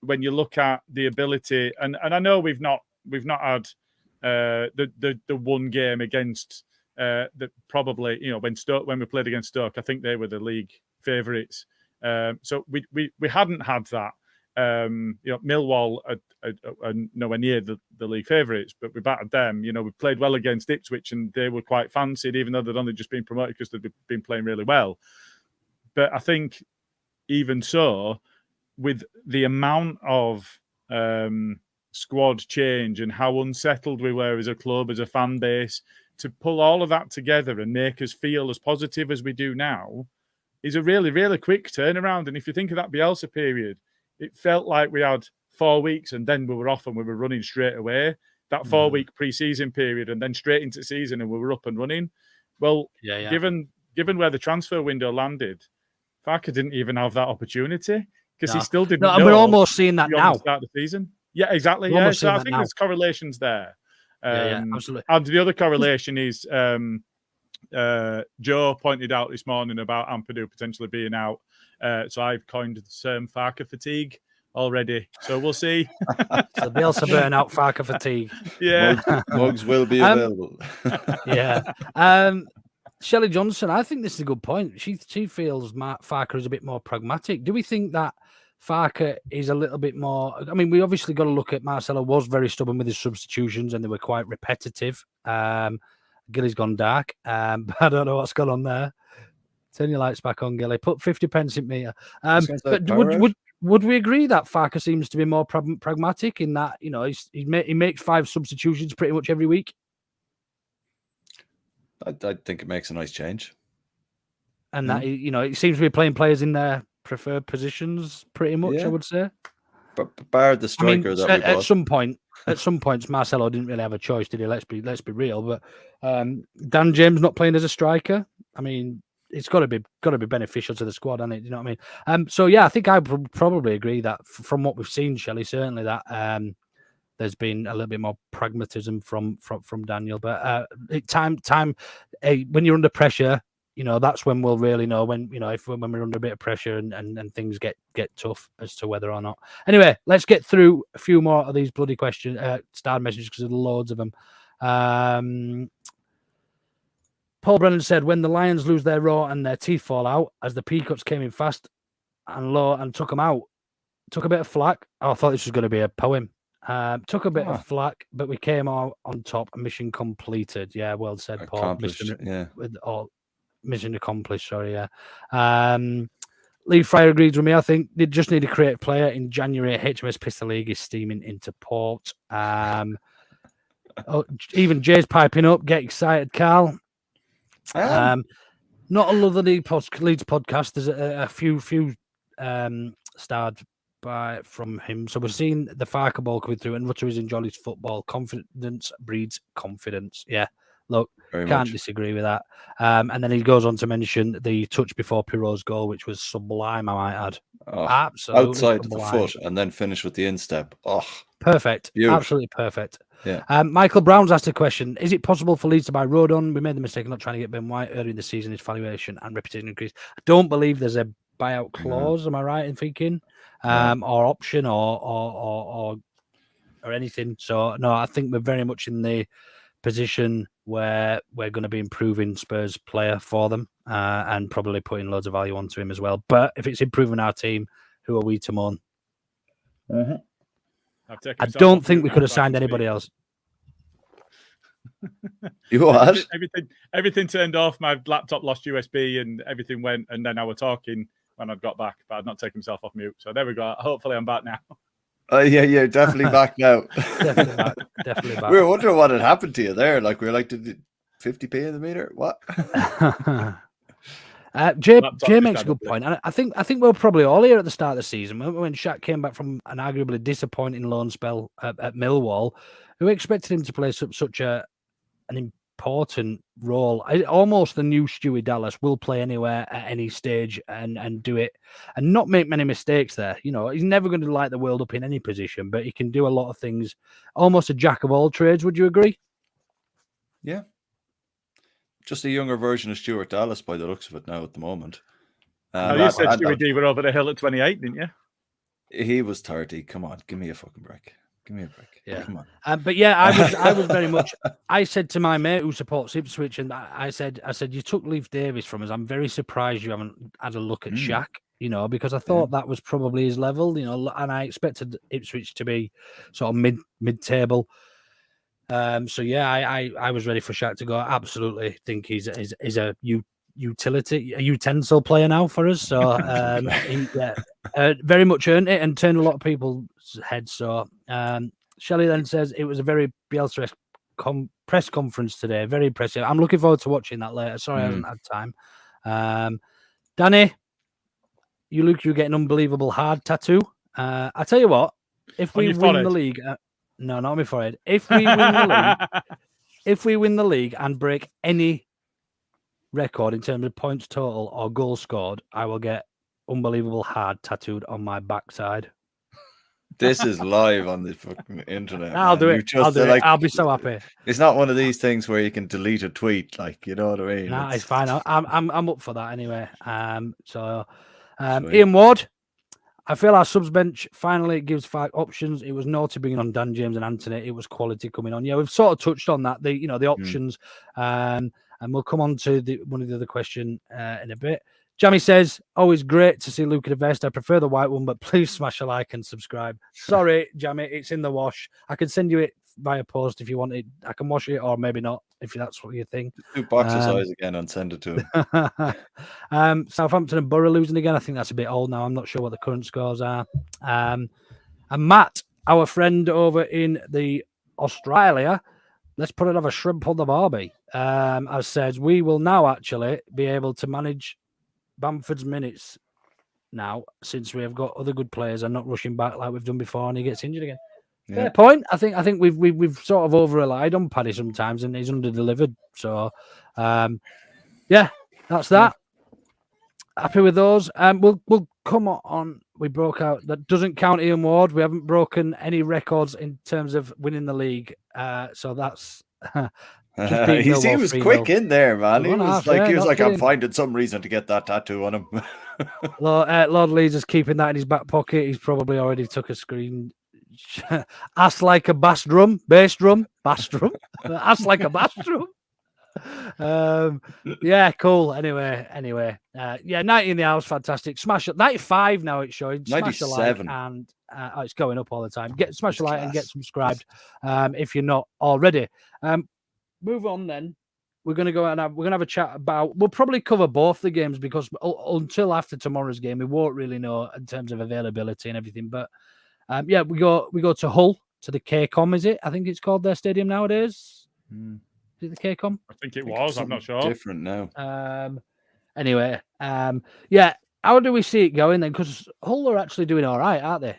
when you look at the ability, and I know we've not had the one game against that probably, when we played against Stoke, I think they were the league favourites. So we hadn't had that. Millwall are nowhere near the league favourites, but we battered them. We played well against Ipswich, and they were quite fancied, even though they'd only just been promoted because they'd been playing really well. But I think even so, with the amount of squad change and how unsettled we were as a club, as a fan base, to pull all of that together and make us feel as positive as we do now is a really, really quick turnaround. And if you think of that Bielsa period, it felt like we had 4 weeks and then we were off and we were running straight away. That 4-week pre-season period and then straight into season and we were up and running. Well, given where the transfer window landed, Farke didn't even have that opportunity because he still didn't know. We're almost seeing that now. Start of the season. Yeah, exactly. So I think there's correlations there. Absolutely. And the other correlation is Joe pointed out this morning about Ampadu potentially being out. So I've coined the term Farke fatigue already. So we'll see. So Bielsa burnout, Farke fatigue. Yeah. Mugs will be available. Shelley Johnson, I think this is a good point. She feels Farke is a bit more pragmatic. Do we think that Farke is a little bit more? I mean, we obviously got to look at Marcelo was very stubborn with his substitutions and they were quite repetitive. Gilly's gone dark, but I don't know what's gone on there. Turn your lights back on, Gilly. Put 50 pence in me. But would we agree that Farke seems to be more pragmatic in that, he makes 5 substitutions pretty much every week? I think it makes a nice change. And that, it seems to be playing players in their preferred positions pretty much, I would say. But bar the striker that we bought. At some points, Marcelo didn't really have a choice, did he? Let's be real. But Dan James not playing as a striker, I mean, it's got to be beneficial to the squad, hasn't it? You know what I mean? So yeah, I think I would probably agree that from what we've seen, Shelley, certainly that there's been a little bit more pragmatism from Daniel. But when you're under pressure, that's when we'll really know when we're under a bit of pressure and things get tough as to whether or not. Anyway, let's get through a few more of these bloody questions, starred messages, because there's loads of them. Paul Brennan said, when the Lions lose their roar and their teeth fall out, as the Peacocks came in fast and low and took them out, took a bit of flack. I thought this was going to be a poem. Took a bit of flack, but we came out on top. Mission completed. Yeah, well said, Paul. Mission accomplished. Sorry, yeah. Lee Fryer agrees with me. I think they just need a creative player in January. HMS Pistol League is steaming into port. Even Jay's piping up. Get excited, Carl. Not a lot of the Leeds podcast. There's a few starred from him. So we're seeing the Farke ball coming through, and Rutter is enjoying his football. Confidence breeds confidence. Yeah, look, can't disagree with that. And then he goes on to mention the touch before Pirot's goal, which was sublime, I might add. Absolutely outside sublime. The foot, and then finish with the instep. Oh, perfect. Beautiful. Absolutely perfect. Yeah. Michael Brown's asked a question. Is it possible for Leeds to buy Rodon? We made the mistake of not trying to get Ben White early in the season. His valuation and reputation increase. I don't believe there's a buyout clause. Am I right in thinking? Or option or anything. So no, I think we're very much in the position where we're going to be improving Spurs player for them and probably putting loads of value onto him as well. But if it's improving our team, who are we to moan? I don't think we could have signed anybody else. You what? Everything turned off. My laptop lost USB and everything went. And then I was talking when I got back, but I'd not taken myself off mute. So there we go. Hopefully I'm back now. Yeah, definitely back now. Definitely back. We were wondering what had happened to you there. Like we were like, did 50p in the meter? What? Jay makes a good point. And I think we were probably all here at the start of the season when Shaq came back from an arguably disappointing loan spell at Millwall. Who expected him to play such an important role? Almost the new Stewie Dallas will play anywhere at any stage and do it and not make many mistakes there. He's never going to light the world up in any position, but he can do a lot of things. Almost a jack of all trades. Would you agree? Yeah. Just a younger version of Stuart Dallas by the looks of it now at the moment. You said Stewie D were over the hill at 28, didn't you? He was 30. Come on, give me a fucking break. Give me a break. Yeah, Come on. but yeah, I was very much. I said to my mate who supports Ipswich, and I said, you took Leif Davis from us. I'm very surprised you haven't had a look at Shaq. You know, because I thought that was probably his level. You know, and I expected Ipswich to be sort of mid table. So yeah, I was ready for Shaq to go. I absolutely think he's a utensil player now for us. So he very much earned it and turned a lot of people's heads. So Shelley then says it was a very Bielsa press conference today. Very impressive. I'm looking forward to watching that later. Sorry, I haven't had time. Danny, you get an unbelievable hard tattoo. I tell you what, if we win the league, no, not on my forehead. If we win the league, if we win the league and break any record in terms of points total or goals scored, I will get unbelievable hard tattooed on my backside. This is live on the fucking internet. I'll do it. I'll do it. I'll be so happy. It's not one of these things where you can delete a tweet, like, you know what I mean? Nah, it's fine. I'm up for that anyway. Ian Ward, I feel our subs bench finally gives 5 options. It was naughty bringing on Dan James and Anthony. It was quality coming on. Yeah, we've sort of touched on that. The options, and we'll come on to one of the other question in a bit. Jamie says, always great to see Luke in a vest. I prefer the white one, but please smash a like and subscribe. Sorry, Jamie, it's in the wash. I can send you it via post if you want it. I can wash it or maybe not, if that's what you think. Do boxer size again and send it to him. Southampton and Borough losing again. I think that's a bit old now. I'm not sure what the current scores are. And Matt, our friend over in the Australia, let's put another shrimp on the barbie. As said, we will now actually be able to manage Bamford's minutes now, since we have got other good players and not rushing back like we've done before, and he gets injured again. Yeah. Fair point. I think we've sort of over relied on Paddy sometimes, and he's under delivered. So, yeah, that's that. Happy with those. We'll come on. We broke out. That doesn't count Ian Ward. We haven't broken any records in terms of winning the league. So that's. He was quick in there, man. He was like, I'm finding some reason to get that tattoo on him. Lord Leeds is keeping that in his back pocket. He's probably already took a screen. Ass like a bass drum. Ass like a bass drum. Yeah, cool. Anyway, 90 in the house, fantastic. Smash it. 95 now it's showing. Smash 97 a like and it's going up all the time. Smash a like and get subscribed if you're not already. Move on then. We're gonna go and we're gonna have a chat about. We'll probably cover both the games because until after tomorrow's game, we won't really know in terms of availability and everything. But we go to Hull, to the KCOM. Is it? I think it's called their stadium nowadays. Is it the KCOM? I think it was. I'm not sure. Different now. Anyway, how do we see it going then? Because Hull are actually doing all right, aren't they?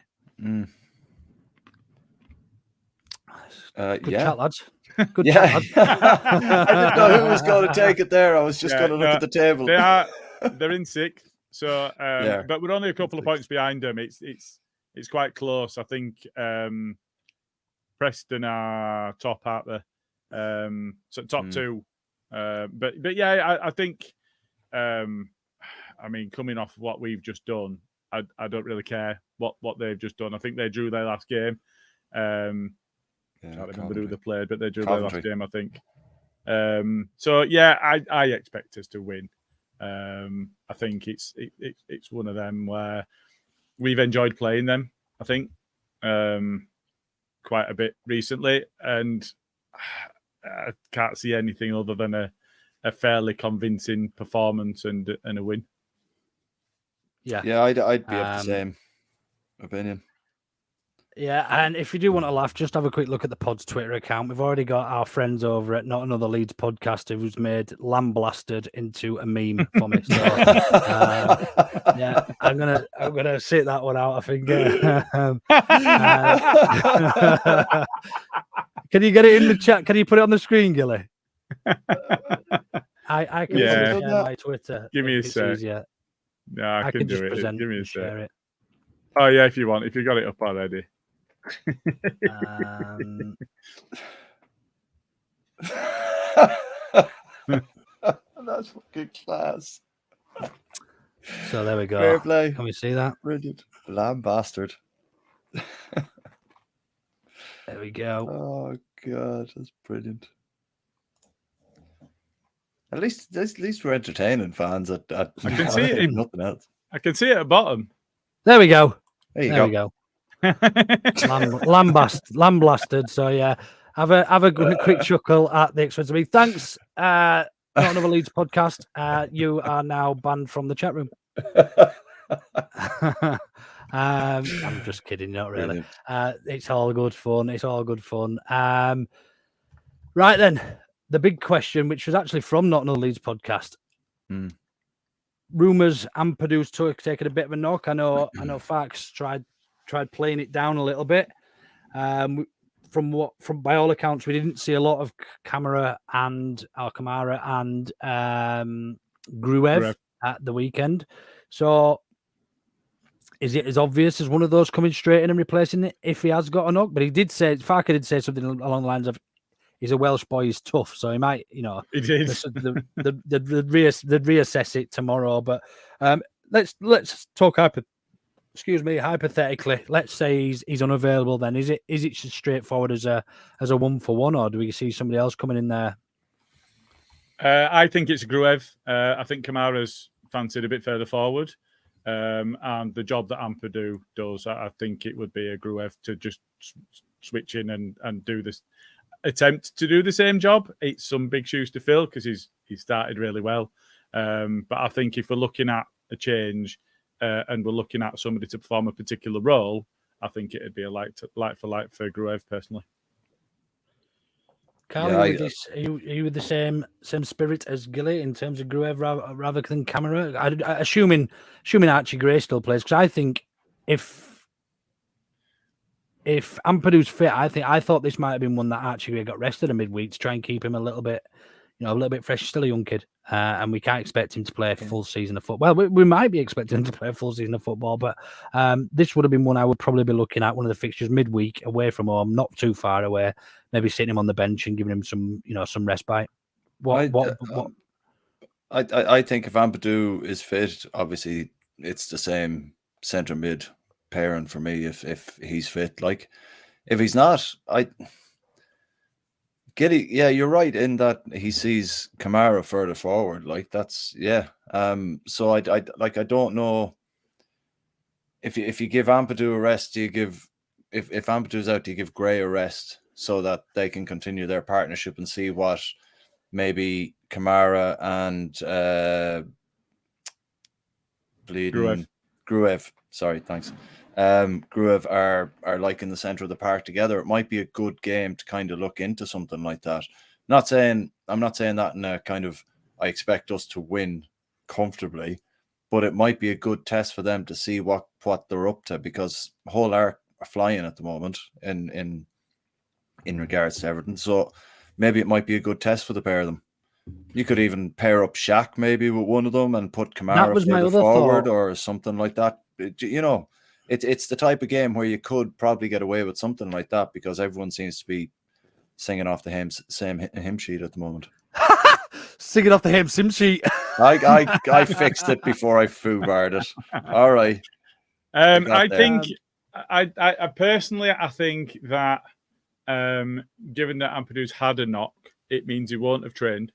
Good chat, lads. Good chat, lads. I didn't know who was going to take it there. I was just going to look at the table. They're in 6th. So, but we're only a couple of points behind them. It's quite close. I think Preston are top, aren't they? So top 2. But yeah, I think. I mean, coming off what we've just done, I don't really care what they've just done. I think they drew their last game. I can't remember who they played, but they drew their last game, I think. So yeah, I expect us to win. I think it's one of them where we've enjoyed playing them, I think, quite a bit recently, and I can't see anything other than a fairly convincing performance and a win. Yeah, I'd be of the same opinion. Yeah, and if you do want to laugh, just have a quick look at the pod's Twitter account. We've already got our friends over at Not Another Leeds podcaster who's made Lamb Blasted into a meme for me. So, yeah, I'm gonna sit that one out. I think. Can you get it in the chat? Can you put it on the screen, Gilly? I can share my Twitter. Give me a sec. Yeah, I can do it. Give me a share sec. Oh yeah, if you want, if you got it up already. That's fucking class. So there we go. Fair play. Can we see that? Brilliant. Lamb bastard. There we go. Oh God, that's brilliant. At least we're entertaining fans. I can see it in nothing else. I can see it at bottom. There we go. There you go. Lamblasted. So yeah, have a quick chuckle at the expense of me. Thanks. Not another Leeds podcast. You are now banned from the chat room. I'm just kidding, not really. It's all good fun. Right then, the big question, which was actually from Not Another Leeds podcast. Rumours Ampadu's taken a bit of a knock. I know Farks tried playing it down a little bit. From by all accounts, we didn't see a lot of Kamara and Gruev at the weekend. So is it as obvious as one of those coming straight in and replacing it if he has got a knock? But Farker did say something along the lines of, he's a Welsh boy, he's tough, so he might, He did. They'd reassess it tomorrow. But let's talk hypothetically. Let's say he's unavailable. Then is it just straightforward as a 1-for-1, or do we see somebody else coming in there? I think it's Gruev. I think Kamara's fancied a bit further forward. And the job that Ampadu does, I think it would be a Gruev to just switch in and do this. Attempt to do the same job. It's some big shoes to fill because he started really well. But I think if we're looking at a change and we're looking at somebody to perform a particular role, I think it'd be a like for Gruev personally. Carl, are you with the same spirit as Gilly in terms of Gruev rather than Kamara? Assuming Archie Gray still plays, because I think if Ampadu's fit, I thought this might have been one that Archie Gray got rested in midweek to try and keep him a little bit fresh. Still a young kid, and we can't expect him to play a full season of football. Well, we might be expecting him to play a full season of football, but this would have been one I would probably be looking at, one of the fixtures midweek, away from home, not too far away, maybe sitting him on the bench and giving him some respite. I think if Ampadu is fit, obviously it's the same centre mid pairing for me if he's fit. Like if he's not, Gilly, you're right in that he sees Kamara further forward. Like that's so I don't know if you give Ampadu a rest, do you give if Ampadu's out, do you give Gray a rest so that they can continue their partnership and see what maybe Kamara and Gruev. Sorry, thanks. Gruev are like in the center of the park together. It might be a good game to kind of look into something like that. I'm not saying that in a kind of I expect us to win comfortably, but it might be a good test for them to see what they're up to, because Hull are flying at the moment in regards to Everton. So maybe it might be a good test for the pair of them. You could even pair up Shaq maybe with one of them and put Kamara further forward or something like that. It's the type of game where you could probably get away with something like that because everyone seems to be singing off the same hymn sheet at the moment. Singing off the hymn sheet. I fixed it before I foobarred it. All right. I think personally think that given that Ampadu's had a knock, it means he won't have trained.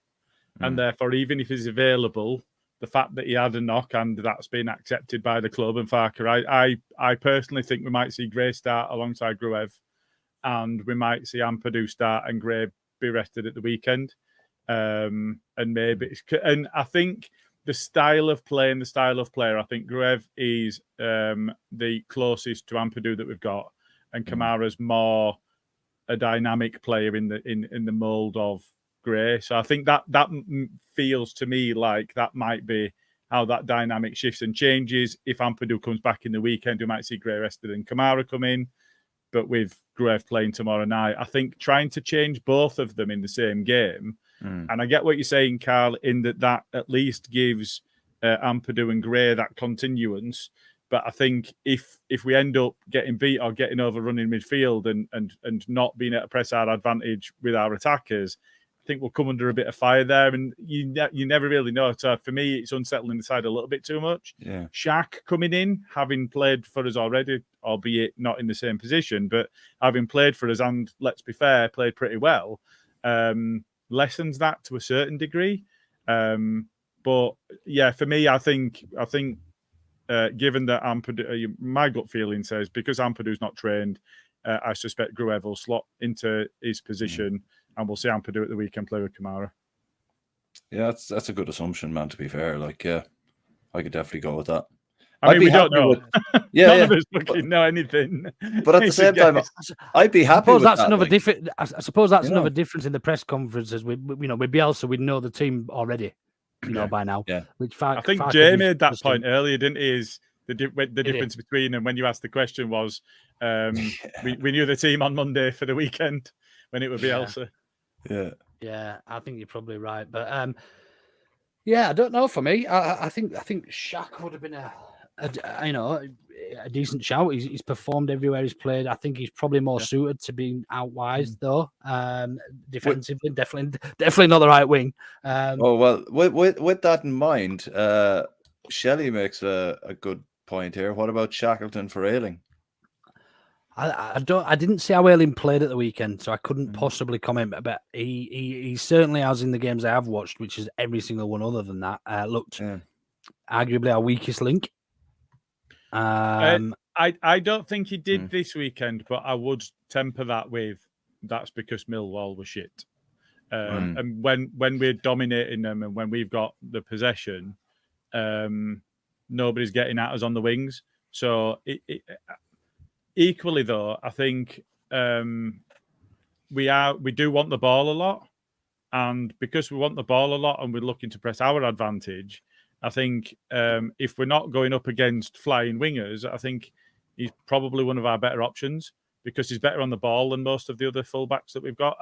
And therefore, even if he's available, the fact that he had a knock and that's been accepted by the club and Farker, I personally think we might see Gray start alongside Gruev, and we might see Ampadu start and Gray be rested at the weekend. And I think the style of play and the style of player, I think Gruev is the closest to Ampadu that we've got, and Kamara's more a dynamic player in the mold of Gray. So I think that feels to me like that might be how that dynamic shifts and changes. If Ampadu comes back in the weekend, we might see Gray rested and Kamara come in. But with Gruev playing tomorrow night, I think trying to change both of them in the same game, and I get what you're saying, Carl, in that at least gives Ampadu and Gray that continuance. But I think if we end up getting beat or getting overrun in midfield and not being able to press our advantage with our attackers, I think we'll come under a bit of fire there, and you never really know. So for me, it's unsettling the side a little bit too much. Yeah. Shaq coming in, having played for us already, albeit not in the same position, but having played for us and, let's be fair, played pretty well, lessens that to a certain degree. But yeah, for me, I think given that Ampadu, my gut feeling says because Ampadu's not trained, I suspect Gruev will slot into his position, and we'll see Ampadu at the weekend play with Kamara. Yeah, that's a good assumption, man. To be fair, like, yeah, I could definitely go with that. I mean, we don't know. None of us fucking know anything. But at the same time, I'd be happy. I suppose that's another difference in the press conferences. With Bielsa, we know the team already. By now. Yeah. I think Jay made that point earlier, didn't he? Is the difference between them when you asked the question was we knew the team on Monday for the weekend when it would be Bielsa. Yeah, I think you're probably right, but I don't know. For me, I think Shaq would have been a decent shout. He's performed everywhere he's played. I think he's probably more suited to being out wide, though. Defensively, definitely not the right wing. With that in mind, Shelley makes a good point here. What about Shackleton for Ayling? I didn't see how Ayling played at the weekend, so I couldn't possibly comment. But he certainly has in the games I have watched, which is every single one other than that, looked arguably our weakest link. I don't think he did this weekend, but I would temper that with that's because Millwall was shit. And when we're dominating them and when we've got the possession, nobody's getting at us on the wings. So equally though, I think we do want the ball a lot, and because we want the ball a lot and we're looking to press our advantage, I think if we're not going up against flying wingers, I think he's probably one of our better options because he's better on the ball than most of the other fullbacks that we've got.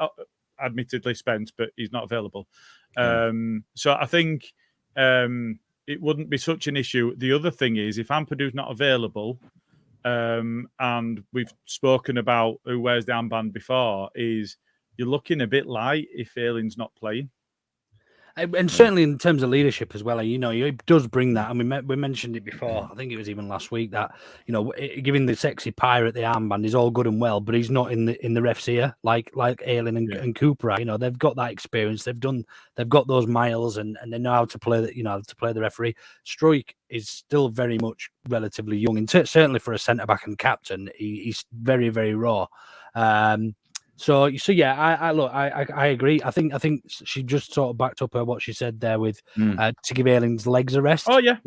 Admittedly spent, but he's not available. So I think it wouldn't be such an issue. The other thing is if Ampadu's not available, and we've spoken about who wears the armband before, is you're looking a bit light if Ayling's not playing. And certainly in terms of leadership as well, he does bring that. I mean, we mentioned it before. I think it was even last week that giving the sexy pirate the armband is all good and well, but he's not in the ref's ear like Ayling and Cooper. They've got that experience. They've got those miles, and they know how to play the referee. Struijk is still very much relatively young, and certainly for a centre back and captain, he's very, very raw. So yeah, I agree. I think she just sort of backed up what she said there with to give Ayling's legs a rest. Oh yeah,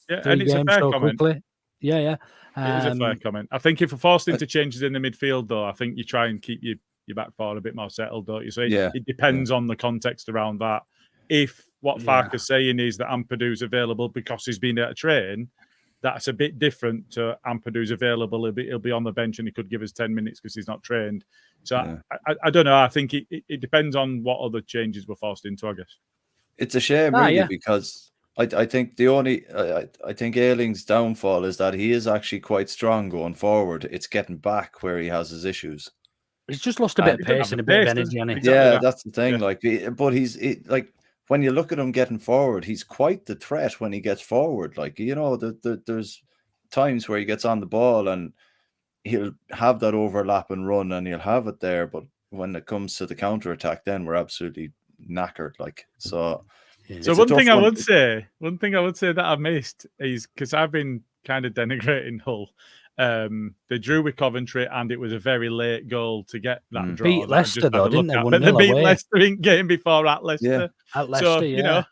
and it's a fair comment. Quickly. Yeah. It is a fair comment. I think if we're forced into changes in the midfield, though, I think you try and keep your back four a bit more settled, don't you? So it depends on the context around that. If what Farke's saying is that Ampadu's available because he's been able to train, that's a bit different to Ampadu's available. He'll be on the bench and he could give us 10 minutes because he's not trained. So I don't know. I think it depends on what other changes we're forced into, I guess. It's a shame, really, because I think I think Ayling's downfall is that he is actually quite strong going forward. It's getting back where he has his issues. He's just lost a bit of pace and a bit of energy on it. Yeah, that's the thing. But he's when you look at him getting forward, he's quite the threat when he gets forward. There's times where he gets on the ball and he'll have that overlap and run and he'll have it there. But when it comes to the counter attack, then we're absolutely knackered. So one thing I would say that I've missed is because I've been kind of denigrating Hull. They drew with Coventry and it was a very late goal to get that draw. Beat Leicester though, didn't they? But they beat Leicester in game before at Leicester. Yeah, at Leicester, so,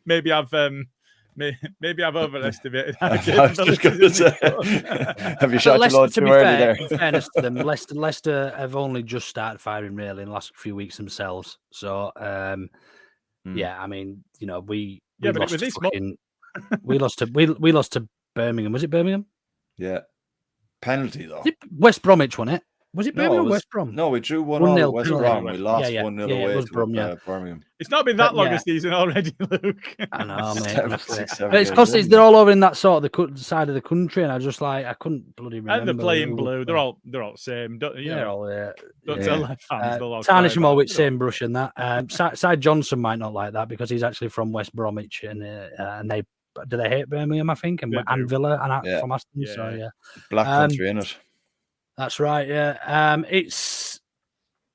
maybe I've overestimated. I was just going to say, have you shot your load too early there? In fairness to them, Leicester have only just started firing really in the last few weeks themselves. So, I mean, we lost to Birmingham. Was it Birmingham? Yeah. Penalty though. West Bromwich won it. Was it Birmingham or West Brom? No, we drew 1-1 at West Brom. We lost 1-0 away to Birmingham. It's not been that long a season already, Luke. I know, mate. 7 it's because they're all over in that sort of the side of the country, and I couldn't bloody remember. And they're playing blue. They're all the same. Don't tell left fans. Tarnish them all with same brush and that. Side Johnson might not like that because he's actually from West Bromwich, and they hate Birmingham, I think, and Villa and from Aston. Yeah. So Black country in it. That's right. Yeah.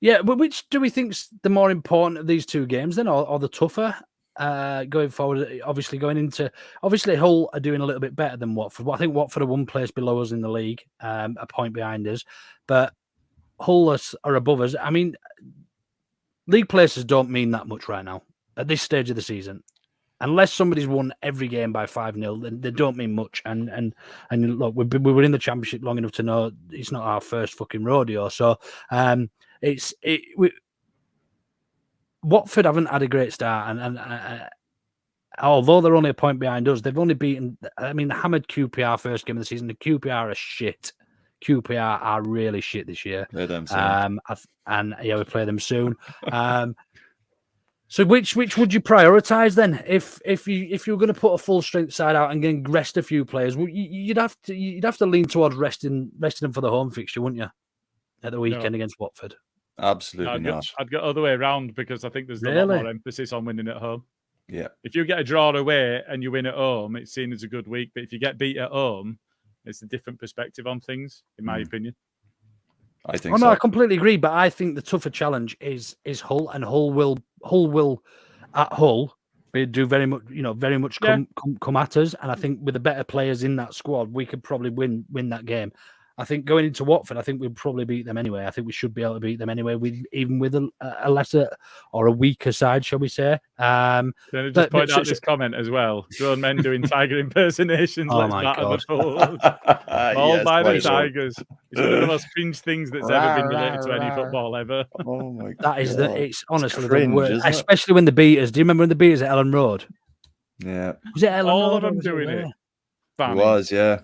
But which do we think's the more important of these two games then, or the tougher going forward? Obviously, Hull are doing a little bit better than Watford. I think Watford are one place below us in the league, a point behind us, but Hull are above us. I mean, league places don't mean that much right now at this stage of the season. Unless somebody's won every game by 5-0, then they don't mean much. And look, we were in the Championship long enough to know it's not our first fucking rodeo. So Watford haven't had a great start, and although they're only a point behind us, they've only beaten. I mean, they hammered QPR first game of the season. The QPR are shit. QPR are really shit this year. Play them soon. We play them soon. So which would you prioritise then? If you were going to put a full strength side out and then rest a few players, you'd have to lean towards resting them for the home fixture, wouldn't you? At the weekend against Watford. Absolutely not. I'd go other way around because I think there's a lot more emphasis on winning at home. Yeah. If you get a draw away and you win at home, it's seen as a good week. But if you get beat at home, it's a different perspective on things, in my opinion. I think so. I completely agree, but I think the tougher challenge is Hull, and Hull will at Hull do very much come at us, and I think with the better players in that squad, we could probably win that game. I think going into Watford, I think we'll probably beat them anyway. I think we should be able to beat them anyway, even with a lesser or a weaker side, shall we say? Can I just point out this comment as well? Grown men doing tiger impersonations. Oh my God! All by the Tigers. It's one of the most cringe things that's ever been related to any football ever. Oh my God! That is it's honestly cringe, the worst, especially when the beaters. Do you remember when the beaters at Elland Road? Yeah, was it Elland Road? All of them doing it. It was, yeah.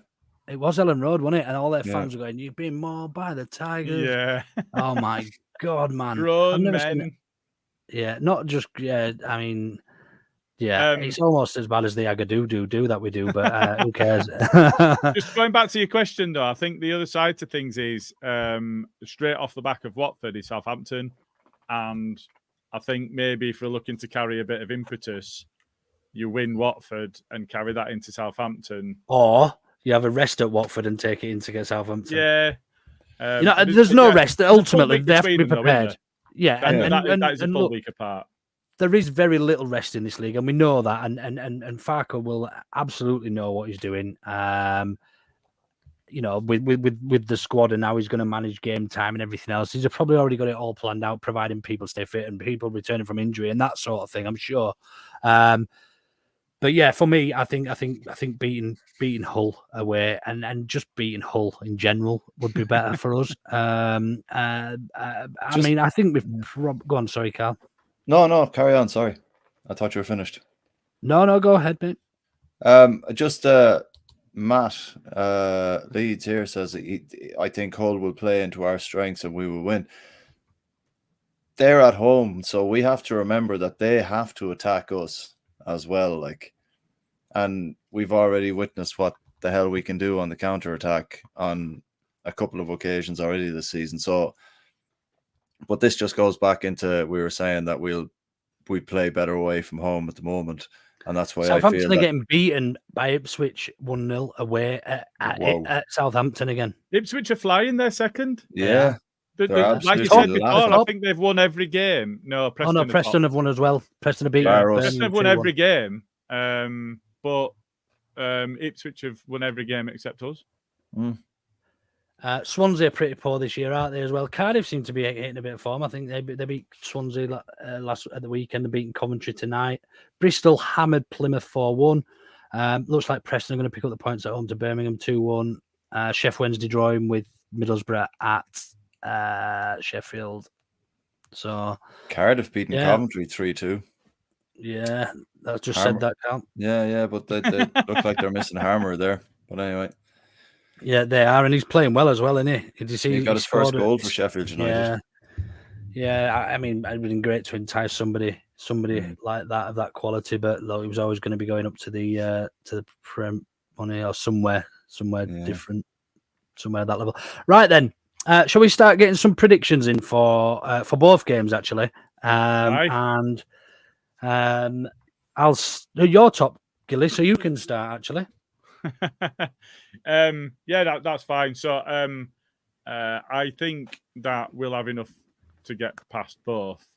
It was Elland Road, wasn't it? And all their fans were going, "You've been mauled by the Tigers." Yeah. Oh my God, man! Grown men. Yeah, not just I mean, it's almost as bad as the Agadoo that we do, but who cares? Just going back to your question, though, I think the other side to things is straight off the back of Watford is Southampton, and I think maybe if we're looking to carry a bit of impetus, you win Watford and carry that into Southampton, or you have a rest at Watford and take it into Southampton. Yeah. There's no rest. Ultimately, they have to be prepared. Yeah, that is a full week apart. There is very little rest in this league, and we know that. And Farke will absolutely know what he's doing. With the squad, and now he's going to manage game time and everything else. He's probably already got it all planned out, providing people stay fit and people returning from injury and that sort of thing. I'm sure. But yeah, for me, I think beating Hull away and just beating Hull in general would be better for us. I think we've go on. Sorry, Carl. No, carry on. Sorry, I thought you were finished. No, go ahead, mate. Matt Leeds here says I think Hull will play into our strengths and we will win. They're at home, so we have to remember that they have to attack us as well, and we've already witnessed what the hell we can do on the counter attack on a couple of occasions already this season. So, but this just goes back into we were saying that we play better away from home at the moment, and that's why Southampton are getting beaten by Ipswich 1-0 away at Southampton again. Ipswich are flying their second. Yeah. Like you said before, I think they've won every game. No, Preston have won as well. Preston have beaten. Preston have won every game, but Ipswich have won every game except us. Swansea are pretty poor this year, aren't they, as well? Cardiff seem to be hitting a bit of form. I think they beat Swansea last at the weekend and beating Coventry tonight. Bristol hammered Plymouth 4-1. Looks like Preston are going to pick up the points at home to Birmingham 2-1. Sheff Wednesday drawing with Middlesbrough at Sheffield. So Cardiff beating Coventry 3-2. Yeah, I just said that, Cal. Yeah, but they look like they're missing Harmer there. But anyway. Yeah, they are, and he's playing well as well, isn't he? Did you see He got his first scored goal for Sheffield United. Yeah. I mean, it'd been great to entice somebody like that of that quality, but look, he was always going to be going up to the Prem money or somewhere different, somewhere at that level. Right then, shall we start getting some predictions in for both games actually? And I'll your top, Gilly, so you can start actually. That's fine. So I think that we'll have enough to get past both.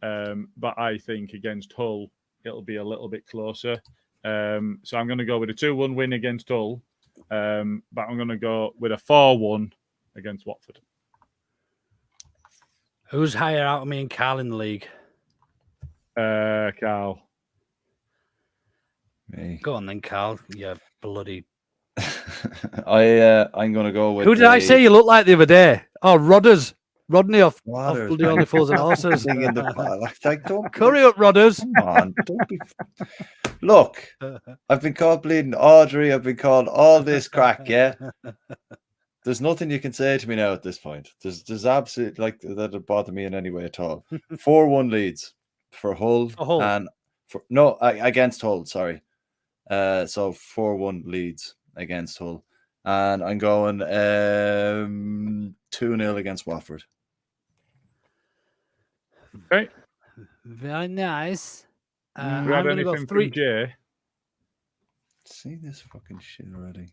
But I think against Hull, it'll be a little bit closer. So I'm going to go with a 2-1 win against Hull. But I'm going to go with a 4-1 against Watford. Who's higher out of me and Carl in the league? Carl. Me. Go on then, Carl. You bloody. I'm going to go with. Who did I say you look like the other day? Oh, Rodders. Rodney off bloody Only Fools and Horses. Curry up, Rodders. Come on, don't be. Look, I've been called bleeding Audrey. I've been called all this crack. Yeah, there's nothing you can say to me now at this point. There's absolutely like that'll bother me in any way at all. 4-1 Leeds for Hull, and against Hull. Sorry, so 4-1 Leeds against Hull, and I'm going 2-0 against Watford. Okay. Very nice. I'm going to go 3. See this fucking shit already.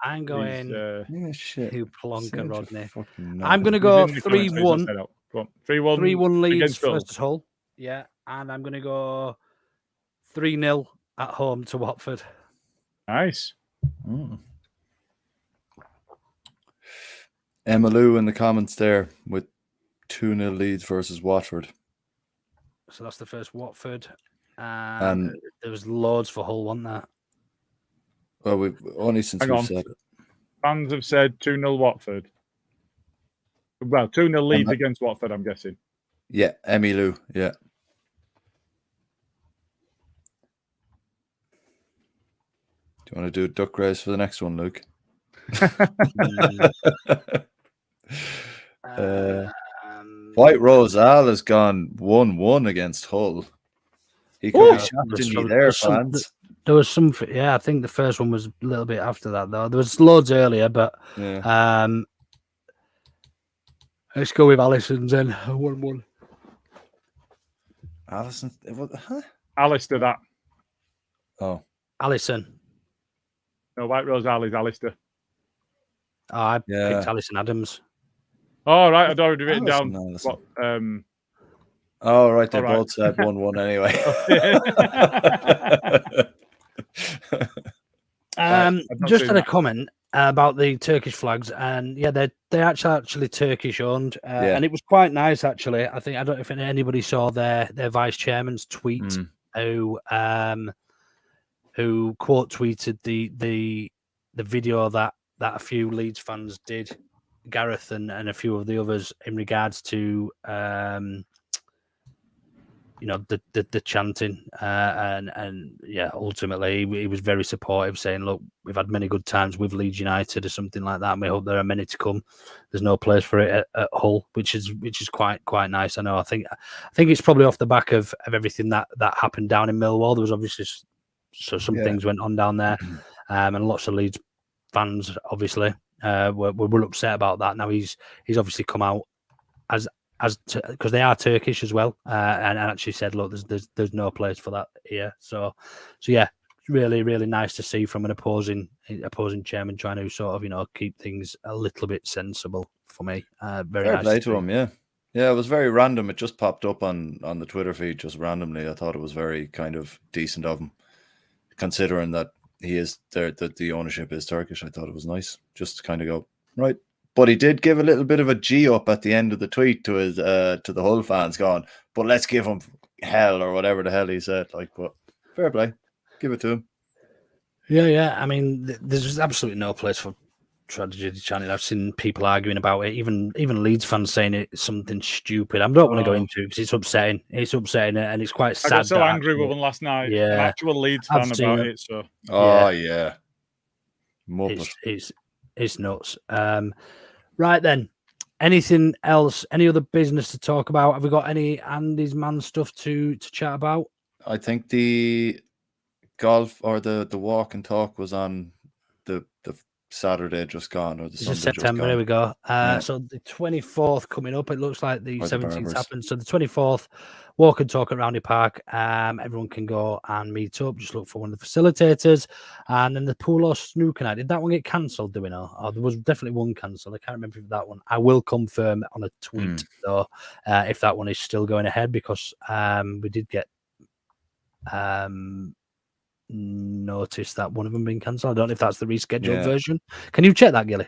I'm going. Shit. You plonker, Rodney. I'm going to go 3-1. 3-1 Leeds versus Hull. Yeah, and I'm going to go 3-0 at home to Watford. Nice. Emma Lou in the comments there with 2-0 Leeds versus Watford. So that's the first Watford. And there was loads for Hull, wasn't there? Well, we've only since we've said it. Fans have said 2-0 Watford. Well, 2-0 Leeds against Watford, I'm guessing. Yeah, Emmy Lou, yeah. Do you want to do a duck race for the next one, Luke? White Rose Al has gone 1-1 against Hull. He could be shafting you there, fans. There was some, yeah. I think the first one was a little bit after that, though. There was loads earlier, but let's go with Allison's then 1-1. Allison, huh? Alistair, that. Oh, Allison. No, White Rose Al is Alistair. Oh, I picked Allison Adams. Oh, right. I'd already written down. What, oh, right. They both said 1-1 anyway. Just had a comment about the Turkish flags, and they're actually Turkish owned, and it was quite nice actually. I don't know if anybody saw their vice chairman's tweet who quote tweeted the video that a few Leeds fans did, Gareth and a few of the others, in regards to the chanting, and ultimately he was very supportive, saying, look, we've had many good times with Leeds United or something like that, and we hope there are many to come. There's no place for it at Hull, which is quite nice. I know. I think it's probably off the back of everything that happened down in Millwall. There was obviously some things went on down there, and lots of Leeds fans obviously were upset about that. Now he's obviously come out as because they are Turkish as well, and actually said, look, there's no place for that here. So yeah, really, really nice to see from an opposing chairman trying to sort of keep things a little bit sensible for me. Very nice play to him, yeah. It was very random. It just popped up on the Twitter feed just randomly. I thought it was very kind of decent of him, considering that he is there, that the ownership is Turkish. I thought it was nice just to kind of go right. But he did give a little bit of a G up at the end of the tweet to his to the Hull fans, going, but let's give him hell, or whatever the hell he said. But fair play, give it to him. Yeah. I mean, there's absolutely no place for tragedy chanting. I've seen people arguing about it, even Leeds fans saying it's something stupid. I don't want to go into it because it's upsetting. It's upsetting, and it's quite sad. I got so angry with one last night. Yeah, an actual Leeds fan about it. So yeah. Muppet. It's nuts. Right then. Anything else? Any other business to talk about? Have we got any Andy's man stuff to chat about? I think the golf or the walk and talk was on the Saturday just gone, or the It's Sunday just September. just Here we gone. go. So the 24th coming up. It looks like the Or the 17th Barbers. happened. So the 24th, walk and talk at Roundy Park. Everyone can go and meet up. Just look for one of the facilitators. And then the pool or snooker night. Did that one get cancelled? Do we know? Oh, there was definitely one cancelled. I can't remember that one. I will confirm on a tweet though if that one is still going ahead, because we did get notice that one of them being cancelled. I don't know if that's the rescheduled version. Can you check that, Gilly?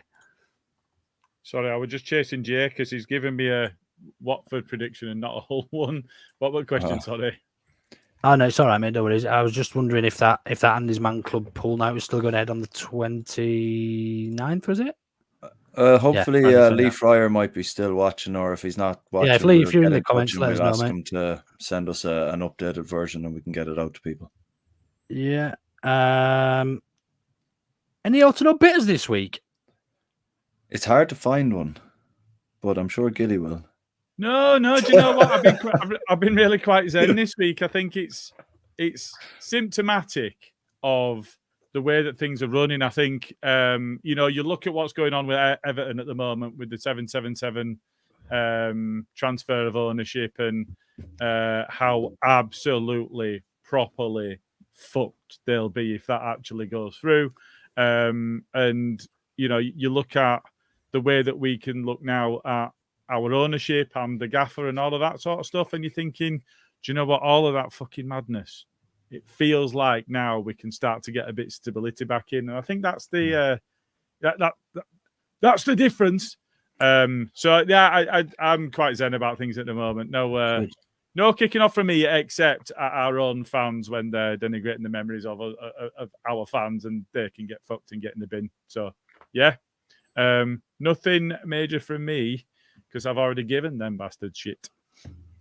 Sorry, I was just chasing Jay because he's given me a Watford prediction and not a Hull one. What were the question? Sorry. Oh no, it's all right, mate. No worries. I was just wondering if that Andy's Man Club pool night was still going ahead on the 29th, was it? Hopefully, Lee Fryer might be still watching, or if he's not watching, yeah. If Lee, if you're in the comments, let us know, ask mate. him to send us an updated version, and we can get it out to people. Yeah. Any Orta bitters this week? It's hard to find one, but I'm sure Gilly will. No. Do you know what? I've been really quite zen this week. I think it's symptomatic of the way that things are running. I think you look at what's going on with Everton at the moment with the 777 transfer of ownership, and how absolutely properly fucked they'll be if that actually goes through. And you look at the way that we can look now at our ownership and the gaffer and all of that sort of stuff, and you're thinking, do you know what? All of that fucking madness, it feels like now we can start to get a bit of stability back in, and I think that's the that's the difference. So yeah, I'm quite zen about things at the moment. No kicking off from me, except at our own fans when they're denigrating the memories of our fans, and they can get fucked and get in the bin. So yeah, nothing major from me, because I've already given them bastards shit.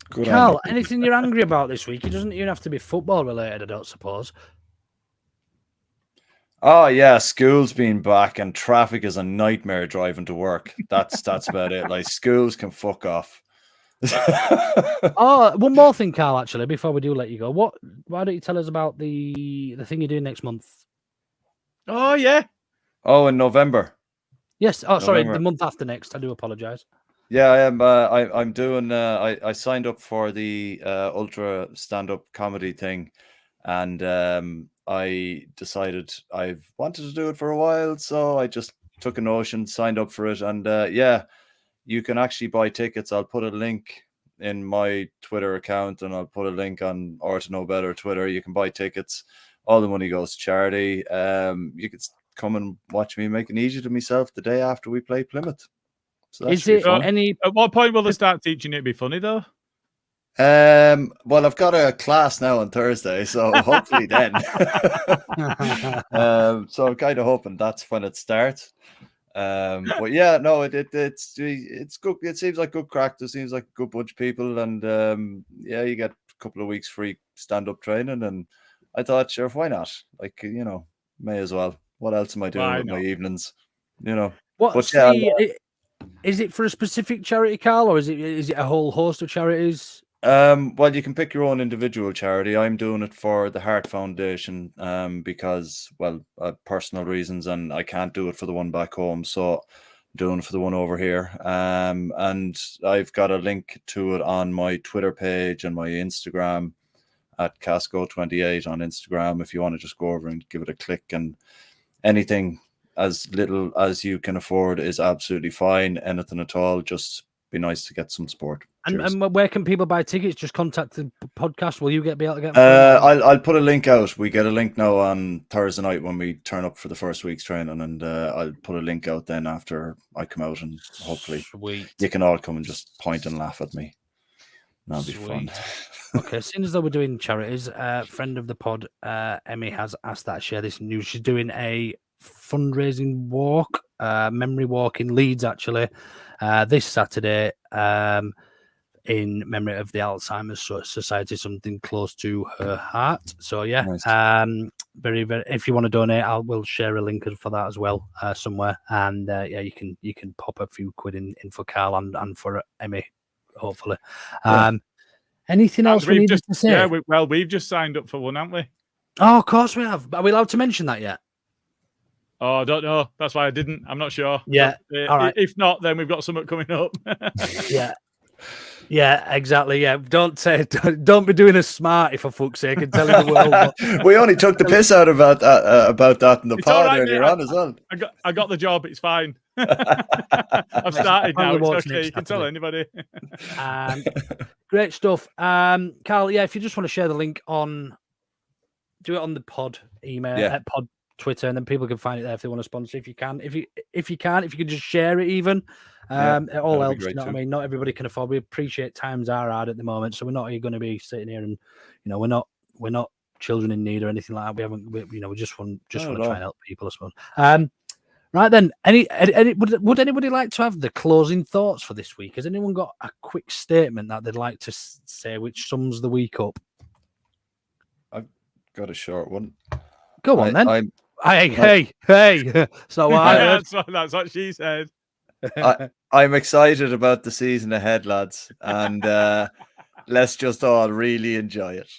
Carl, anything you're angry about this week? It doesn't even have to be football related, I don't suppose. Oh yeah, school's been back and traffic is a nightmare driving to work. That's about it. Like, schools can fuck off. Oh, one more thing, Carl, actually, before we do let you go. Why don't you tell us about the thing you're doing next month? Oh yeah. Oh, in November. Yes. Oh, sorry, November. the month after next. I do apologize. Yeah, I am. I'm doing. I signed up for the Ultra stand-up comedy thing, and I decided I've wanted to do it for a while, so I just took a notion, signed up for it, and yeah, you can actually buy tickets. I'll put a link in my Twitter account, and I'll put a link on Orta No Better Twitter. You can buy tickets. All the money goes to charity. You could come and watch me make an easy to myself the day after we play Plymouth. So is it any? At what point will they start teaching it to be funny though? Well, I've got a class now on Thursday, so hopefully then. So I'm kind of hoping that's when it starts. But yeah, no, it's good. It seems like good crack. There seems like a good bunch of people, and yeah, you get a couple of weeks free stand-up training, and I thought, sure, why not? Like, may as well. What else am I doing with my evenings? What's is it for a specific charity, Carl, or is it a whole host of charities? Well, you can pick your own individual charity. I'm doing it for the Heart Foundation because, well, personal reasons, and I can't do it for the one back home, so I'm doing it for the one over here. And I've got a link to it on my Twitter page and my Instagram at Casco28 on Instagram. If you want to just go over and give it a click, and anything as little as you can afford is absolutely fine. Anything at all, just be nice to get some support. And where can people buy tickets? Just contact the podcast. Will you be able to get? I'll put a link out. We get a link now on Thursday night when we turn up for the first week's training, and I'll put a link out then after I come out, and hopefully you can all come and just point and laugh at me. That'll be fun. Okay, seeing as though we're doing charities, friend of the pod, Emmy has asked that I share this news. She's doing a fundraising walk, memory walk in Leeds, actually, this Saturday, in memory of the Alzheimer's Society, something close to her heart. So yeah, nice. very, very. If you want to donate, we'll share a link for that as well somewhere. And yeah, you can pop a few quid in for Carl and for Emmy, hopefully. Anything else we need to say? Yeah, we've just signed up for one, haven't we? Oh, of course we have. Are we allowed to mention that yet? Oh, I don't know. That's why I didn't. I'm not sure. Yeah. But, all right. If not, then we've got something coming up. Yeah. Yeah, exactly. Yeah, don't be doing a smarty for fuck's sake and telling the world. We only took the piss out about that in the pod right, earlier on as well. I got the job. It's fine. I've started now. It's okay. You can tell anybody. Great stuff, Carl. Yeah, if you just want to share the link do it on the pod email, pod Twitter, and then people can find it there if they want to sponsor. If you can, if you could just share it even. It all helps. You know what I mean? Not everybody can afford. We appreciate times are hard at the moment, so we're not going to be sitting here and we're not children in need or anything like that. We just want to try and help people, I suppose. Right then, would anybody like to have the closing thoughts for this week? Has anyone got a quick statement that they'd like to say which sums the week up? I've got a short one. Go on then. Hey! So that's what she said. I'm excited about the season ahead, lads, and let's just all really enjoy it.